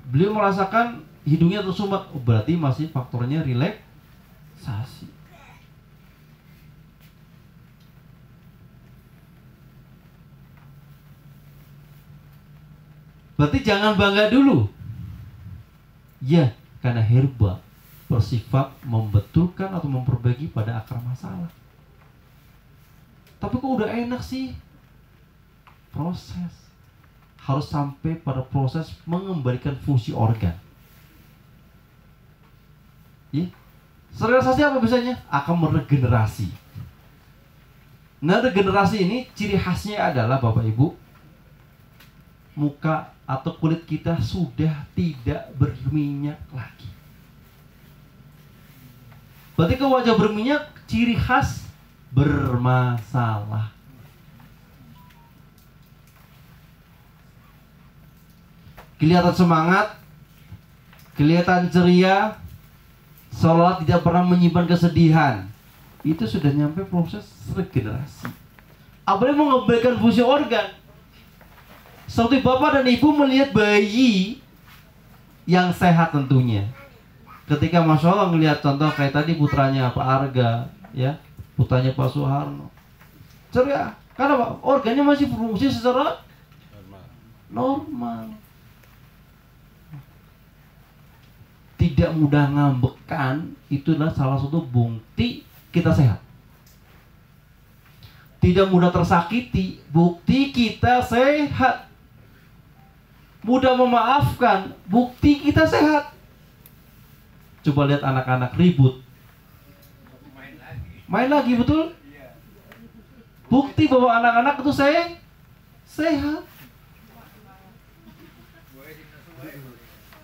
beliau merasakan hidungnya tersumbat. Oh, berarti masih faktornya relaksasi. Berarti jangan bangga dulu. Ya, karena herba bersifat membetulkan atau memperbaiki pada akar masalah. Tapi kok udah enak sih? Proses. Harus sampai pada proses mengembalikan fungsi organ. Ya. Relaksasi apa biasanya? Akan meregenerasi. Nah, regenerasi ini ciri khasnya adalah Bapak Ibu, muka atau kulit kita sudah tidak berminyak lagi. Berarti ke wajah berminyak ciri khas bermasalah. Kelihatan semangat, kelihatan ceria, seolah tidak pernah menyimpan kesedihan. Itu sudah nyampe proses regenerasi. Apalagi mengembalikan fungsi organ. Seperti bapak dan ibu melihat bayi yang sehat tentunya. Ketika Masya Allah melihat contoh kayak tadi putranya Pak Arga, ya, putranya Pak Soeharno, ceria. Karena Pak, organnya masih berfungsi secara normal. Tidak mudah ngambekan, itulah salah satu bukti kita sehat. Tidak mudah tersakiti, bukti kita sehat. Mudah memaafkan, bukti kita sehat. Coba lihat anak-anak ribut, main lagi, betul? Bukti bahwa anak-anak itu sehat.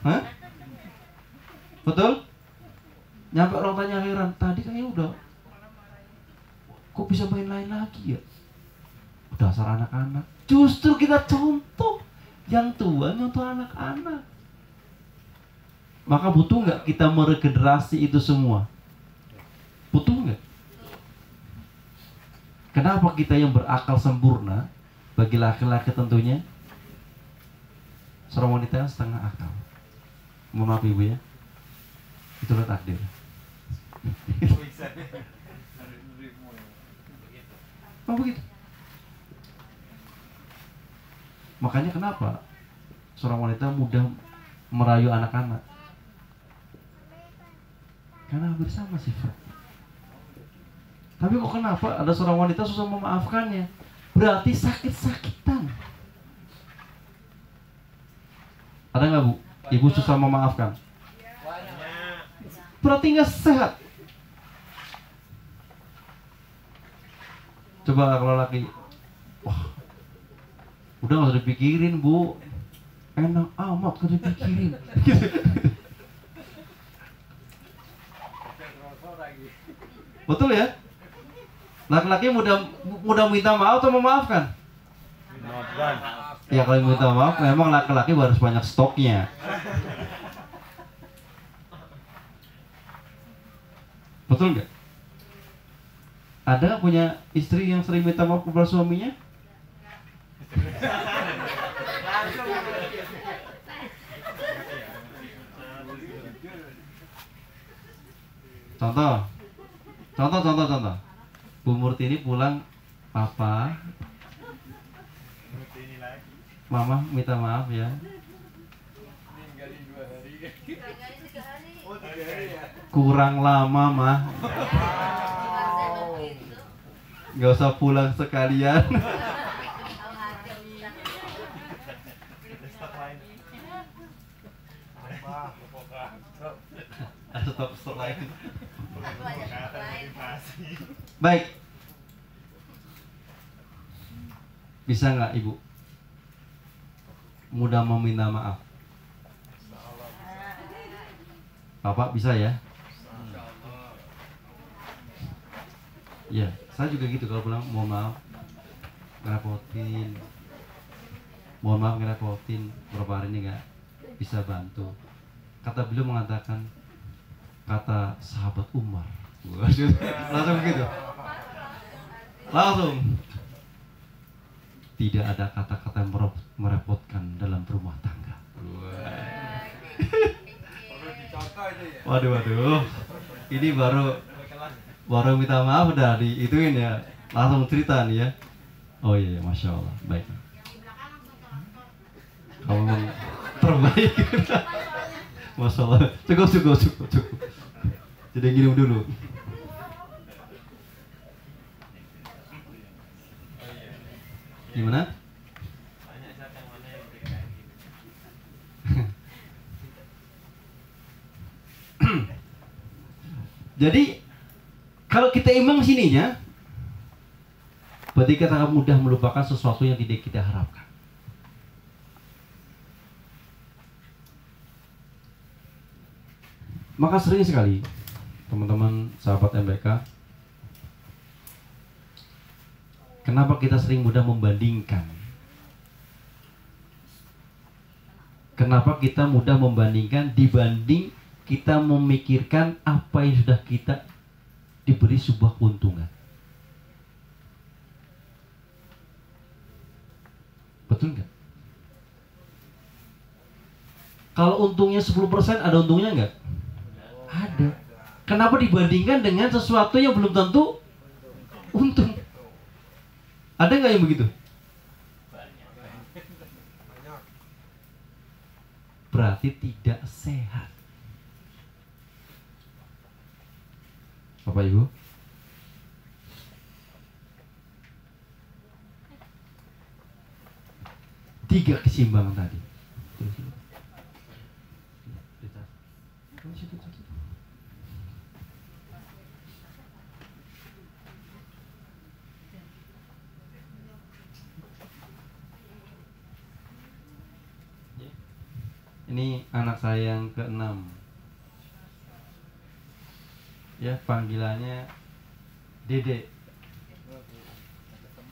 Hah? Betul? Nyampe orang tanya heran, tadi kayaknya udah, kok bisa main lain lagi ya? Dasar anak-anak. Justru kita contoh yang tua, nyontoh anak-anak. Maka butuh nggak kita meregenerasi itu semua? Butuh nggak? Kenapa kita yang berakal sempurna, bagi laki-laki tentunya, seorang wanita yang setengah akal. Mohon maaf ibu ya, itulah takdir. Oh begitu. Makanya kenapa seorang wanita mudah merayu anak-anak? Karena hampir sama sifat. Tapi kok kenapa ada seorang wanita susah memaafkannya? Berarti sakit-sakitan. Ada nggak Bu? Ibu susah memaafkan? Berarti nggak sehat. Coba kalau laki, wah Udah nggak usah dipikirin Bu, enak amat kalau dipikirin. Betul ya? Laki-laki mudah minta maaf atau memaafkan? Maafkan. Ya kalau minta maaf memang laki-laki harus banyak stoknya. Betul nggak? Ada nggak punya istri yang sering minta maaf kepada suaminya? Contoh. Bu Murtini pulang, papa, mama minta maaf ya. Kurang lama mah. Gak usah pulang sekalian. Ada stok lain. Baik. Bisa nggak Ibu mudah meminta maaf? Bapak bisa ya? Ya, saya juga gitu kalau pulang, mohon maaf ngerepotin. Mohon maaf ngerepotin, beberapa hari ini nggak bisa bantu. Kata beliau mengatakan, kata sahabat Umar. Langsung begitu. Langsung. Tidak ada kata-kata yang merepotkan dalam rumah tangga. Waduh. Ini baru minta maaf udah diituin ya. Langsung cerita nih ya. Oh iya, Masya Allah. Baik. Kamu memang terbaik. Masya Allah. Cukup. Jadi gini dulu. Gimana? Jadi kalau kita imbang sininya, berarti kita akan mudah melupakan sesuatu yang tidak kita harapkan. Maka sering sekali teman-teman sahabat MBK, kenapa kita sering mudah membandingkan? Kenapa kita mudah membandingkan dibanding kita memikirkan apa yang sudah kita diberi sebuah keuntungan? Betul nggak? Kalau untungnya 10%, ada untungnya nggak? Ada. Kenapa dibandingkan dengan sesuatu yang belum tentu untung? Ada nggak yang begitu? Berarti tidak sehat. Bapak Ibu, tiga keseimbangan tadi. Ini anak saya yang ke-6. Ya, panggilannya Dede.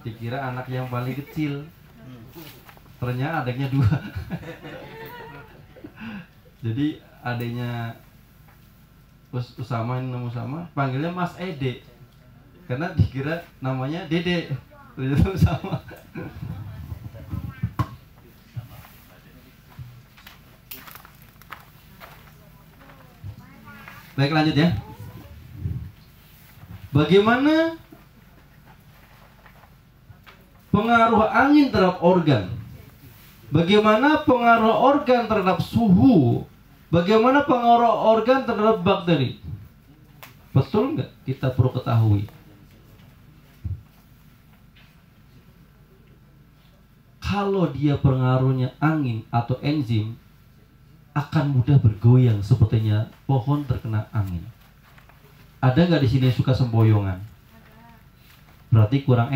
Dikira anak yang paling kecil. Ternyata adiknya 2. Jadi adiknya Usama, ini nama Usama, panggilnya Mas Ede. Karena dikira namanya Dede. Ternyata Usama. Baik, lanjut ya. Bagaimana pengaruh angin terhadap organ? Bagaimana pengaruh organ terhadap suhu? Bagaimana pengaruh organ terhadap bakteri? Betul nggak? Kita perlu ketahui. Kalau dia pengaruhnya angin atau enzim, akan mudah bergoyang sepertinya pohon terkena angin. Ada nggak di sini suka sempoyongan? Berarti kurang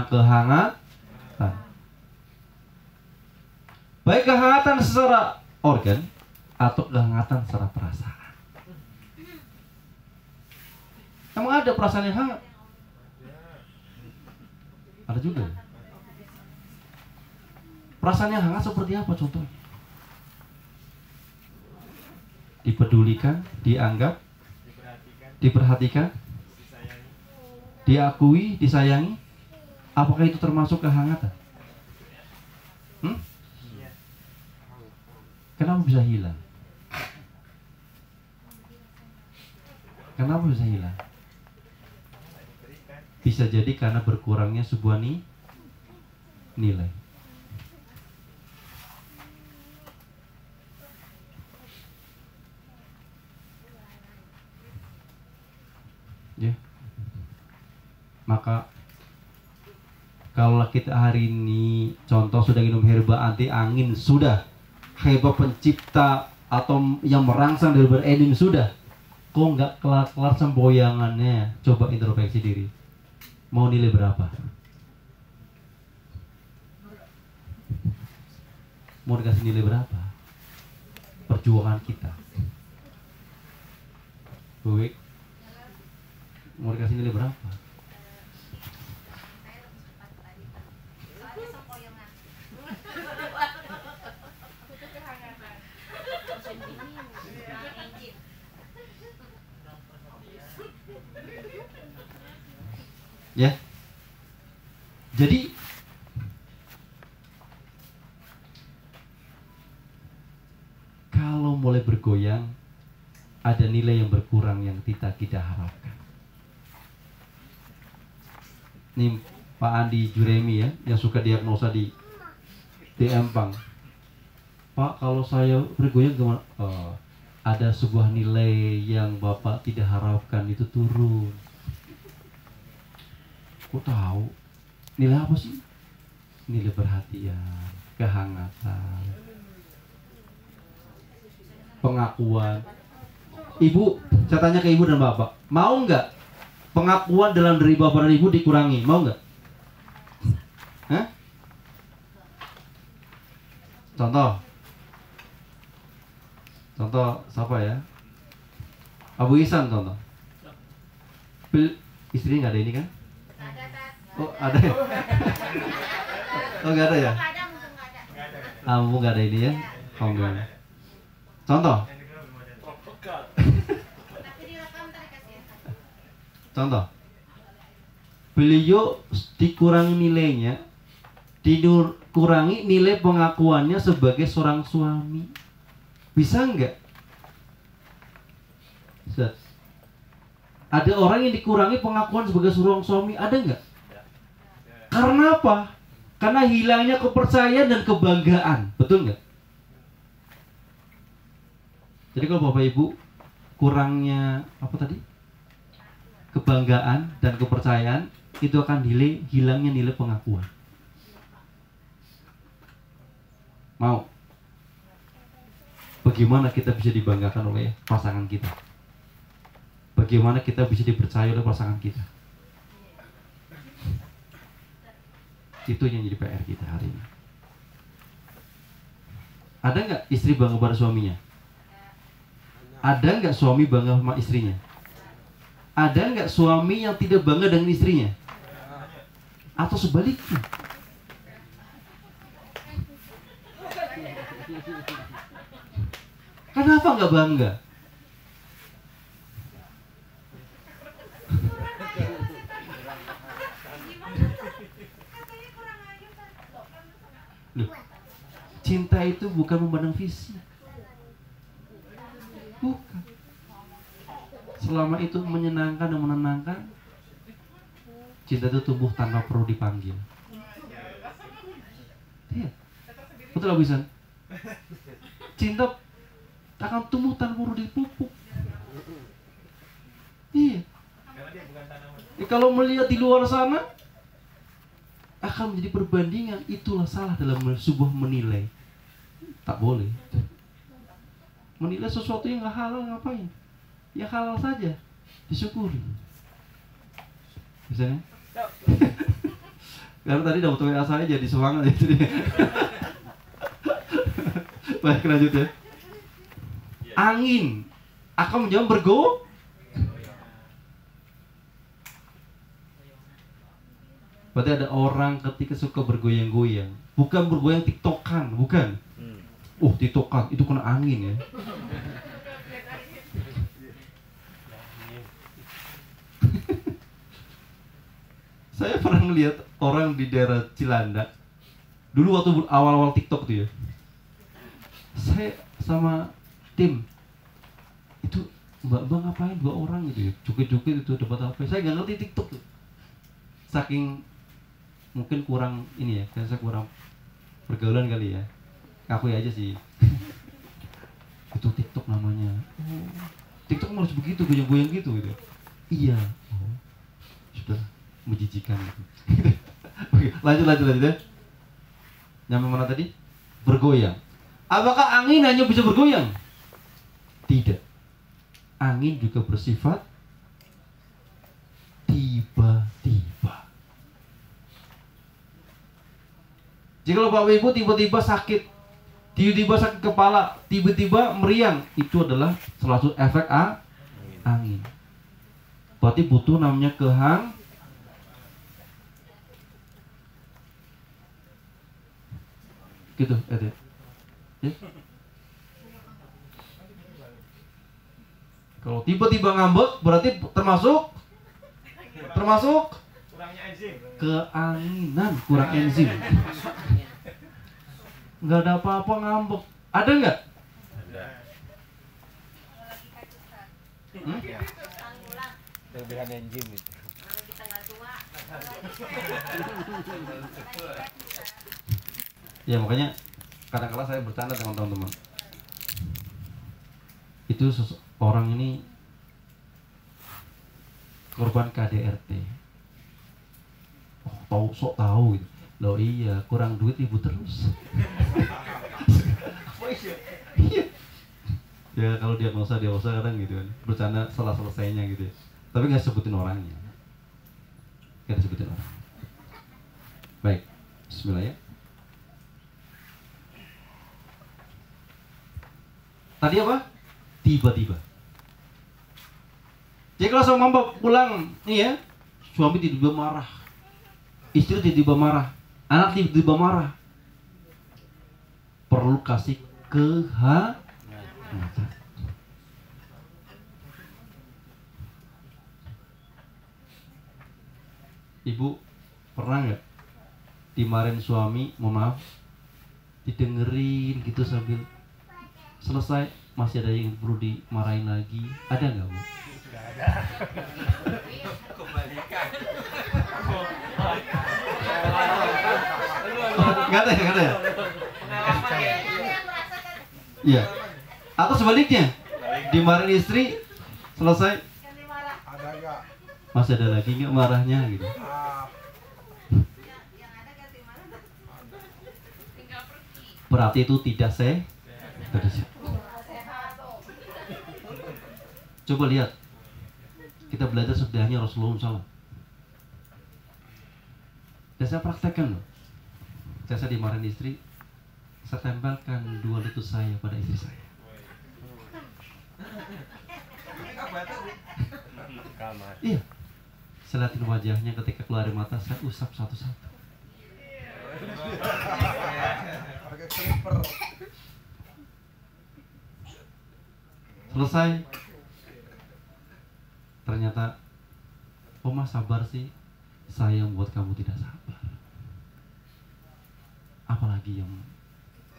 kehangatan. Baik kehangatan secara organ atau kehangatan secara perasaan. Emang ada perasaan yang hangat? Ada juga. Perasaan yang hangat seperti apa contohnya? Dipedulikan, dianggap, diperhatikan, diakui, disayangi. Apakah itu termasuk kehangatan? Kenapa bisa hilang? Kenapa bisa hilang? Bisa jadi karena berkurangnya sebuah nilai. Ya. Maka kalau kita hari ini contoh sudah minum herba anti angin, sudah herba pencipta atau yang merangsang dari berening sudah, kok nggak kelar-kelar semboyangannya? Coba introspeksi diri, mau nilai berapa? Mau dikasih nilai berapa? Perjuangan kita, Buik, mau dikasih nilai berapa? Ya, jadi kalau mulai bergoyang, ada nilai yang berkurang yang kita tidak harapkan. Nih Pak Andi Juremi ya, yang suka diagnosa di Empang. Pak, kalau saya bergoyang gimana? Ada sebuah nilai yang Bapak tidak harapkan itu turun. Kok tahu? Nilai apa sih? Nilai perhatian, kehangatan, pengakuan. Ibu, saya tanya ke ibu dan bapak, mau nggak pengakuan dalam diri bapak dan ibu dikurangi? Mau nggak? Hah? Contoh siapa ya? Abu Ihsan contoh. Istri nggak ada ini kan? Oh ada ya? Oh nggak ada ya? Abu nggak ada ini ya? Oh enggak. Contoh. Contoh. Beliau dikurangi nilainya, dikurangi nilai pengakuannya sebagai seorang suami. Bisa nggak? Ada orang yang dikurangi pengakuan sebagai seorang suami, ada nggak? Karena apa? Karena hilangnya kepercayaan dan kebanggaan, betul nggak? Jadi kalau Bapak Ibu kurangnya apa tadi? Kebanggaan dan kepercayaan, itu akan hilangnya nilai pengakuan. Mau? Bagaimana kita bisa dibanggakan oleh pasangan kita? Bagaimana kita bisa dipercaya oleh pasangan kita? Itu yang jadi PR kita hari ini. Ada nggak istri bangga pada suaminya? Ada nggak suami bangga sama istrinya? Ada nggak suami yang tidak bangga dengan istrinya? Atau sebaliknya? Kenapa nggak bangga? Loh, cinta itu bukan memandang fisik. Bukan. Selama itu menyenangkan dan menenangkan, cinta itu tumbuh tanpa perlu dipanggil. Iya. Betul Abu Ihsan? Cinta akan tumbuh tanpa perlu dipupuk. Iya. Kalau melihat di luar sana akan menjadi perbandingan, itulah salah dalam sebuah menilai. Tak boleh. Menilai sesuatu yang gak halal ngapain? Ya halal saja, disyukuri. Misalnya? Karena tadi dapat WA saya jadi semangat itu dia. Baik, lanjut ya. Angin akan menjadi berarti ada orang ketika suka bergoyang-goyang, bukan bergoyang tiktokan, bukan. Tiktokan itu kena angin ya. Saya pernah melihat orang di daerah Cilandak. Dulu waktu awal-awal TikTok tuh ya. Saya sama tim itu mbak-mbak ngapain 2 orang gitu ya, joget-joget itu dapat apa? Saya nggak ngerti TikTok tuh. Saking mungkin kurang ini ya, karena saya kurang pergaulan kali ya. Aku aja sih. Itu TikTok namanya. TikTok harus begitu, goyang-goyang gitu gitu. Iya. Sudah menjijikan gitu. Oke, lanjut ya. Nyampe mana tadi? Bergoyang. Apakah angin hanya bisa bergoyang? Tidak. Angin juga bersifat tiba-tiba. Jika Bapak Ibu tiba-tiba sakit, tiba-tiba sakit kepala, tiba-tiba meriang, itu adalah salah satu efek angin. Berarti butuh namanya gitu, ya. Kalau tiba-tiba ngambek berarti termasuk Kurangnya enzim. keanginan, kurang enzim. Nggak ada apa-apa ngambek. Ada nggak? Ada. Kelebihan enzim itu. Ya makanya kadang-kala saya bercanda dengan teman-teman. Itu orang ini korban KDRT. Sok tahu gitu. Loh iya, kurang duit ibu terus. Iya. Ya kalau diagnosa kadang gitu kan. Bercanda selesainya gitu ya. Tapi nggak sebutin orangnya. Nggak disebutin orang. Baik, bismillah ya. Tadi apa? Tiba-tiba. Jadi kalau sama mama pulang, nih ya, suami tiba-tiba marah, istri tiba-tiba marah, anak tiba-tiba marah, perlu kasih kehangatan. Ibu pernah nggak dimarahin suami, mohon maaf, didengerin gitu sambil selesai masih ada yang perlu dimarahin lagi, ada nggak Bu? Nggak ada. Kebalikan. Nggak ada ya? Iya. Atau sebaliknya, dimarahin istri selesai Ada nggak? masih ada lagi nggak marahnya gitu? Berarti itu tidak sehat. Coba lihat, kita belajar sebelahnya Rasulullah SAW. Dan saya praktekkan loh. Saya dimarahin istri, saya tempelkan 2 lutut saya pada istri saya. Iya. Saya lihatin wajahnya ketika keluar mata, saya usap satu-satu. Pakai clipper. Selesai. Ternyata Oma sabar sih, saya membuat kamu tidak sabar. Apalagi yang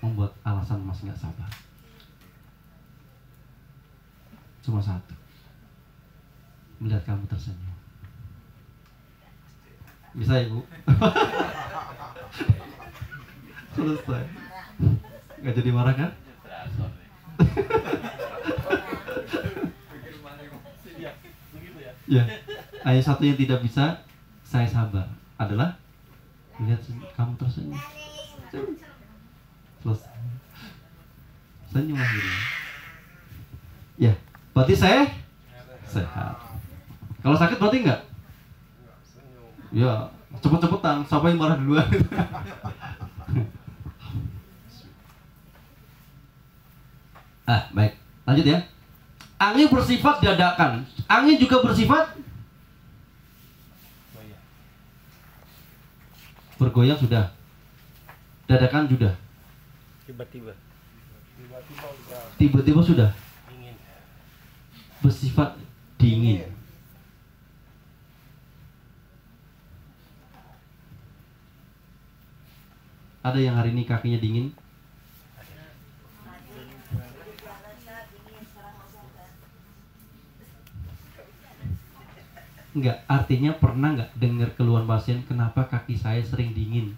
membuat alasan Mas nggak sabar? Cuma satu, melihat kamu tersenyum. Bisa Ibu? Selesai. Nggak jadi marah kan? Ya, hanya satu yang tidak bisa saya sabar adalah melihat kamu tersenyum. Selesai. Senyum akhirnya. Ya, berarti saya sehat. Kalau sakit berarti enggak? Ya, cepet-cepetan. Siapa yang marah duluan? Baik. Lanjut ya. Angin bersifat dadakan. Angin juga bersifat bergoyang sudah. Dadakan sudah. Tiba-tiba. Tiba-tiba sudah. Dingin. Bersifat dingin. Ada yang hari ini kakinya dingin? Enggak, artinya pernah nggak dengar keluhan pasien kenapa kaki saya sering dingin?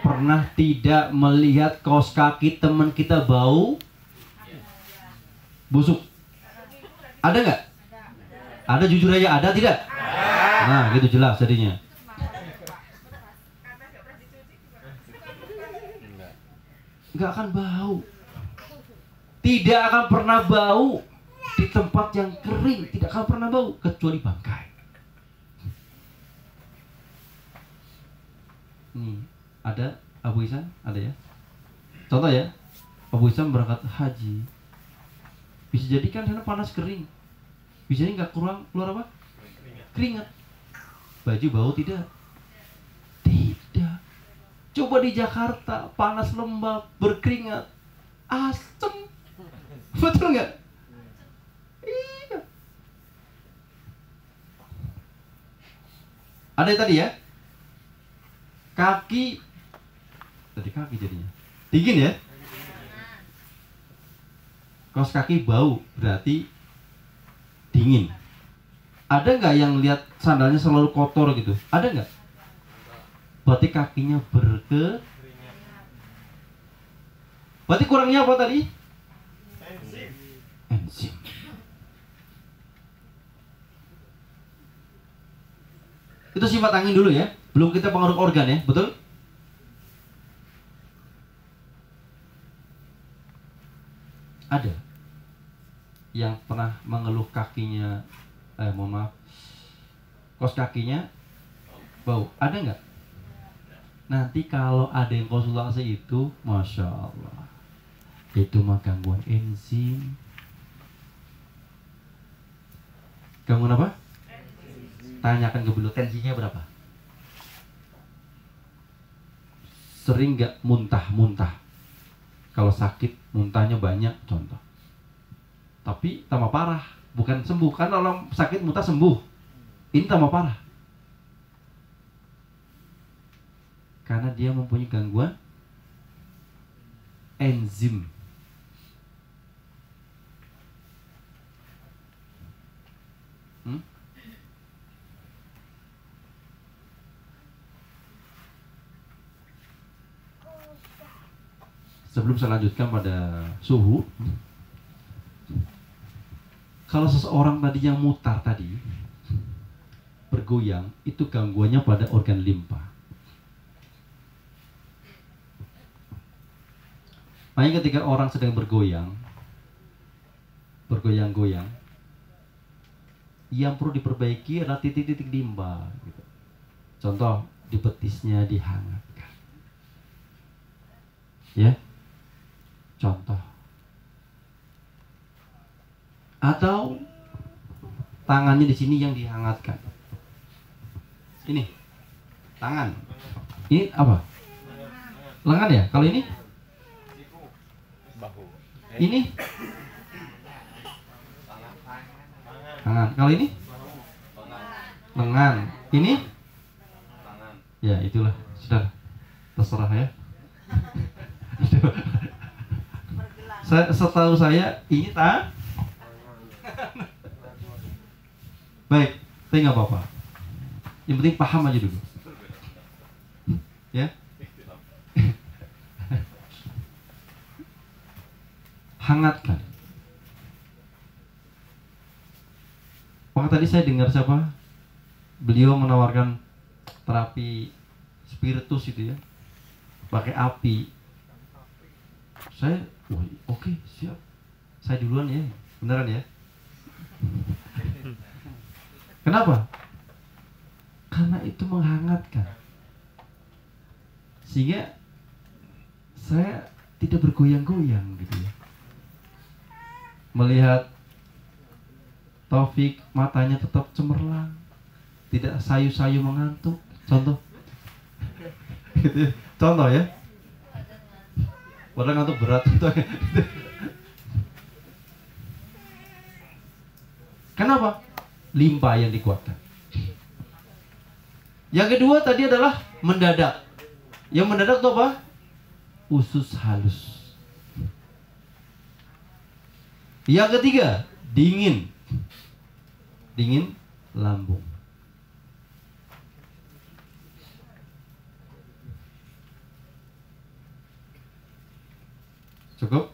Pernah tidak melihat kaos kaki teman kita bau busuk? Ada nggak? Ada, jujur aja, ada tidak? Nah, gitu jelas jadinya. Nggak akan bau. Tidak akan pernah bau di tempat yang kering, tidak akan pernah bau kecuali bangkai. Nih, ada Abu Ihsan, ada ya. Contoh ya, Abu Ihsan berangkat haji. Bisa jadi kan sana panas kering. Bisa jadi nggak keluar apa? Keringat. Baju bau tidak? Tidak. Coba di Jakarta panas lembab berkeringat, asem, betul nggak? Iya. Ada yang tadi ya, kaki, tadi kaki jadinya dingin ya. Kaos kaki bau berarti dingin. Ada nggak yang lihat sandalnya selalu kotor gitu? Ada nggak? Berarti kakinya berarti kurangnya apa tadi? Enzim. Itu sifat angin dulu ya. Belum kita pengaruh organ ya, betul? Ada yang pernah mengeluh kakinya, mohon maaf, kaos kakinya bau. Ada nggak? Nanti kalau ada yang konsultasi itu, Masya Allah, itu mah gangguan enzim. Gangguan apa? Tanyakan ke beliau, tensinya berapa? Sering nggak muntah-muntah? Kalau sakit muntahnya banyak, contoh. Tapi tambah parah, bukan sembuh. Kan kalau sakit muntah sembuh, ini tambah parah. Karena dia mempunyai gangguan enzim. Sebelum saya lanjutkan pada suhu, kalau seseorang tadi yang mutar tadi bergoyang, itu gangguannya pada organ limpa. Makanya ketika orang sedang bergoyang-goyang, yang perlu diperbaiki adalah titik-titik limpa. Gitu. Contoh, di betisnya dihangatkan. Ya, contoh. Atau tangannya di sini yang dihangatkan. Ini, tangan. Ini apa? Lengan ya? Kalau ini? Bahu. Ini? Tangan. Kalau ini? Lengan. Ini? Ya, itulah. Sudah. Terserah ya. Setahu saya ini baik, tapi nggak apa-apa. Yang penting paham aja dulu. Ya. Hangatkan. Maka tadi saya dengar siapa? Beliau menawarkan terapi spiritus itu ya, pakai api. Saya, oke, siap. Saya duluan ya, beneran ya. Kenapa? Karena itu menghangatkan. Sehingga saya tidak bergoyang-goyang gitu ya. melihat Taufik matanya tetap cemerlang, tidak sayu-sayu mengantuk. Contoh. Gitu ya. Contoh ya. Padahal ngantuk berat contoh. Kenapa? Limpa yang dikuatkan. Yang kedua tadi adalah mendadak. Yang mendadak itu apa? Usus halus. Yang ketiga, dingin. Dingin lambung. Cukup?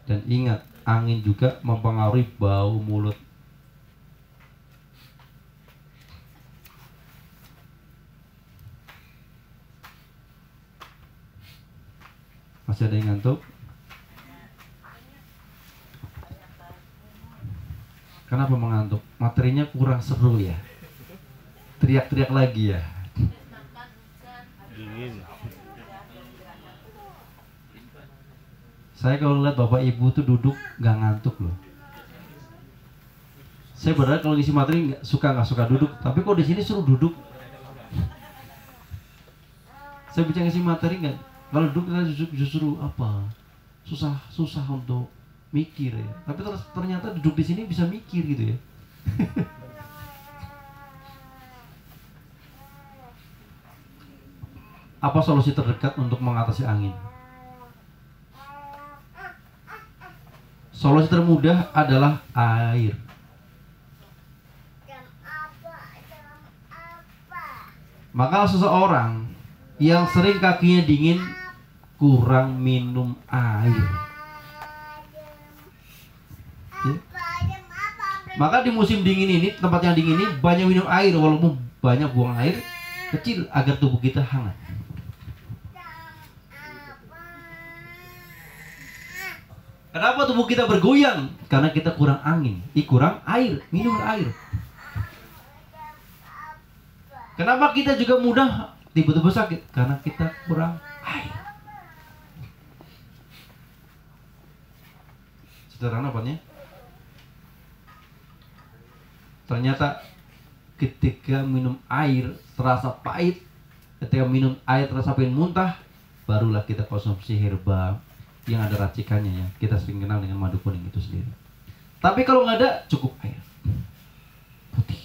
Dan ingat, angin juga mempengaruhi bau mulut. Masih ada yang ngantuk? Kenapa mengantuk? Materinya kurang seru ya? Teriak-teriak lagi ya? Dingin. Saya kalau lihat bapak ibu tuh duduk nggak ngantuk loh. Saya benar kalau ngisi materi nggak suka duduk, tapi kok di sini suruh duduk. Saya bicara ngisi materi nggak, kalau duduk kita justru apa? Susah untuk mikir ya. Tapi ternyata duduk di sini bisa mikir gitu ya. Apa solusi terdekat untuk mengatasi angin? Solusi termudah adalah air. Maka seseorang yang sering kakinya dingin kurang minum air. Ya. Maka di musim dingin ini, tempat yang dingin ini banyak minum air, walaupun banyak buang air kecil agar tubuh kita hangat. Kenapa tubuh kita bergoyang? Karena kita kurang angin, kurang air, minum air. Kenapa kita juga mudah tiba-tiba sakit? Karena kita kurang air. Sederhana apanya? Ternyata ketika minum air terasa pahit, ketika minum air terasa pengen muntah, barulah kita konsumsi herba yang ada racikannya ya. Kita sering kenal dengan madu kuning itu sendiri. Tapi kalau nggak ada, cukup air putih.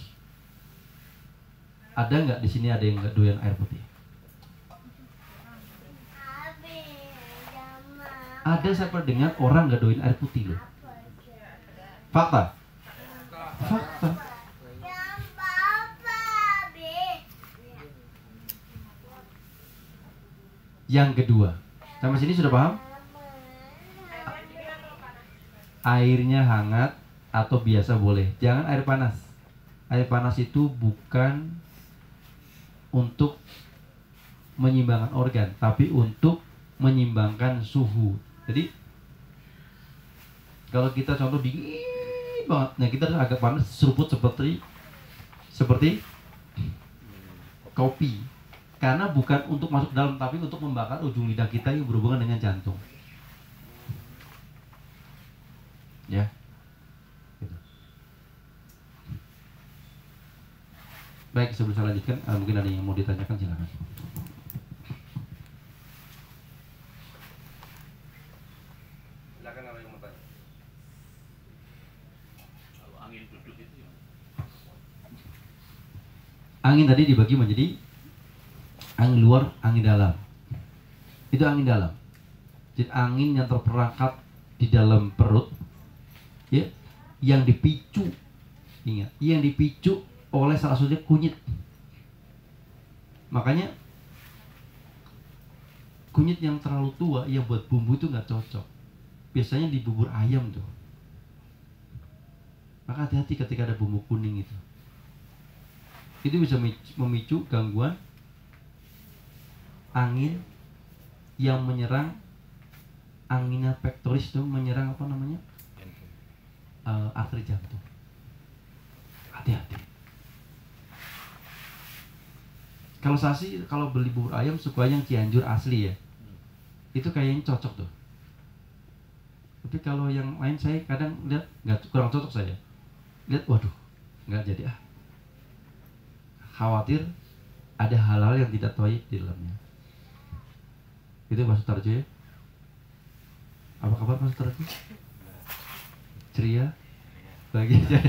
Ada nggak di sini ada yang nggak doyan air putih? Ada saya pernah dengar orang nggak doyan air putih loh. Fakta. Fakta. Yang kedua, sampai sini sudah paham? Airnya hangat atau biasa boleh, jangan air panas. Air panas itu bukan untuk menyeimbangkan organ, tapi untuk menyeimbangkan suhu. Jadi kalau kita contoh dingin banget, nah kita agak panas, seruput seperti kopi. Karena bukan untuk masuk dalam, tapi untuk membakar ujung lidah kita yang berhubungan dengan jantung. Ya, gitu. Baik, sebelum saya lanjutkan, mungkin ada yang mau ditanyakan, silakan. Silakan, ada yang mau tanya. Kalau angin duduk itu, angin tadi dibagi menjadi angin luar, angin dalam. Itu angin dalam. Jadi angin yang terperangkap di dalam perut, ya, yang dipicu, ingat, yang dipicu oleh salah satunya kunyit. Makanya kunyit yang terlalu tua yang buat bumbu itu nggak cocok. Biasanya di bubur ayam tuh. Maka hati-hati ketika ada bumbu kuning itu. Itu bisa memicu gangguan angin yang menyerang, angina pectoris itu menyerang apa namanya? Arteri jantung. Hati-hati. Kalau Sasi kalau beli bubur ayam suka yang Cianjur asli ya. Itu kayaknya cocok tuh. Tapi kalau yang lain saya kadang lihat nggak kurang cocok saya. Lihat, waduh, nggak jadi ah. Khawatir ada hal-hal yang tidak thayyib di dalamnya. Itu Mas Sutarjo ya. Apa kabar Mas Sutarjo? Ceria? Lagi aja.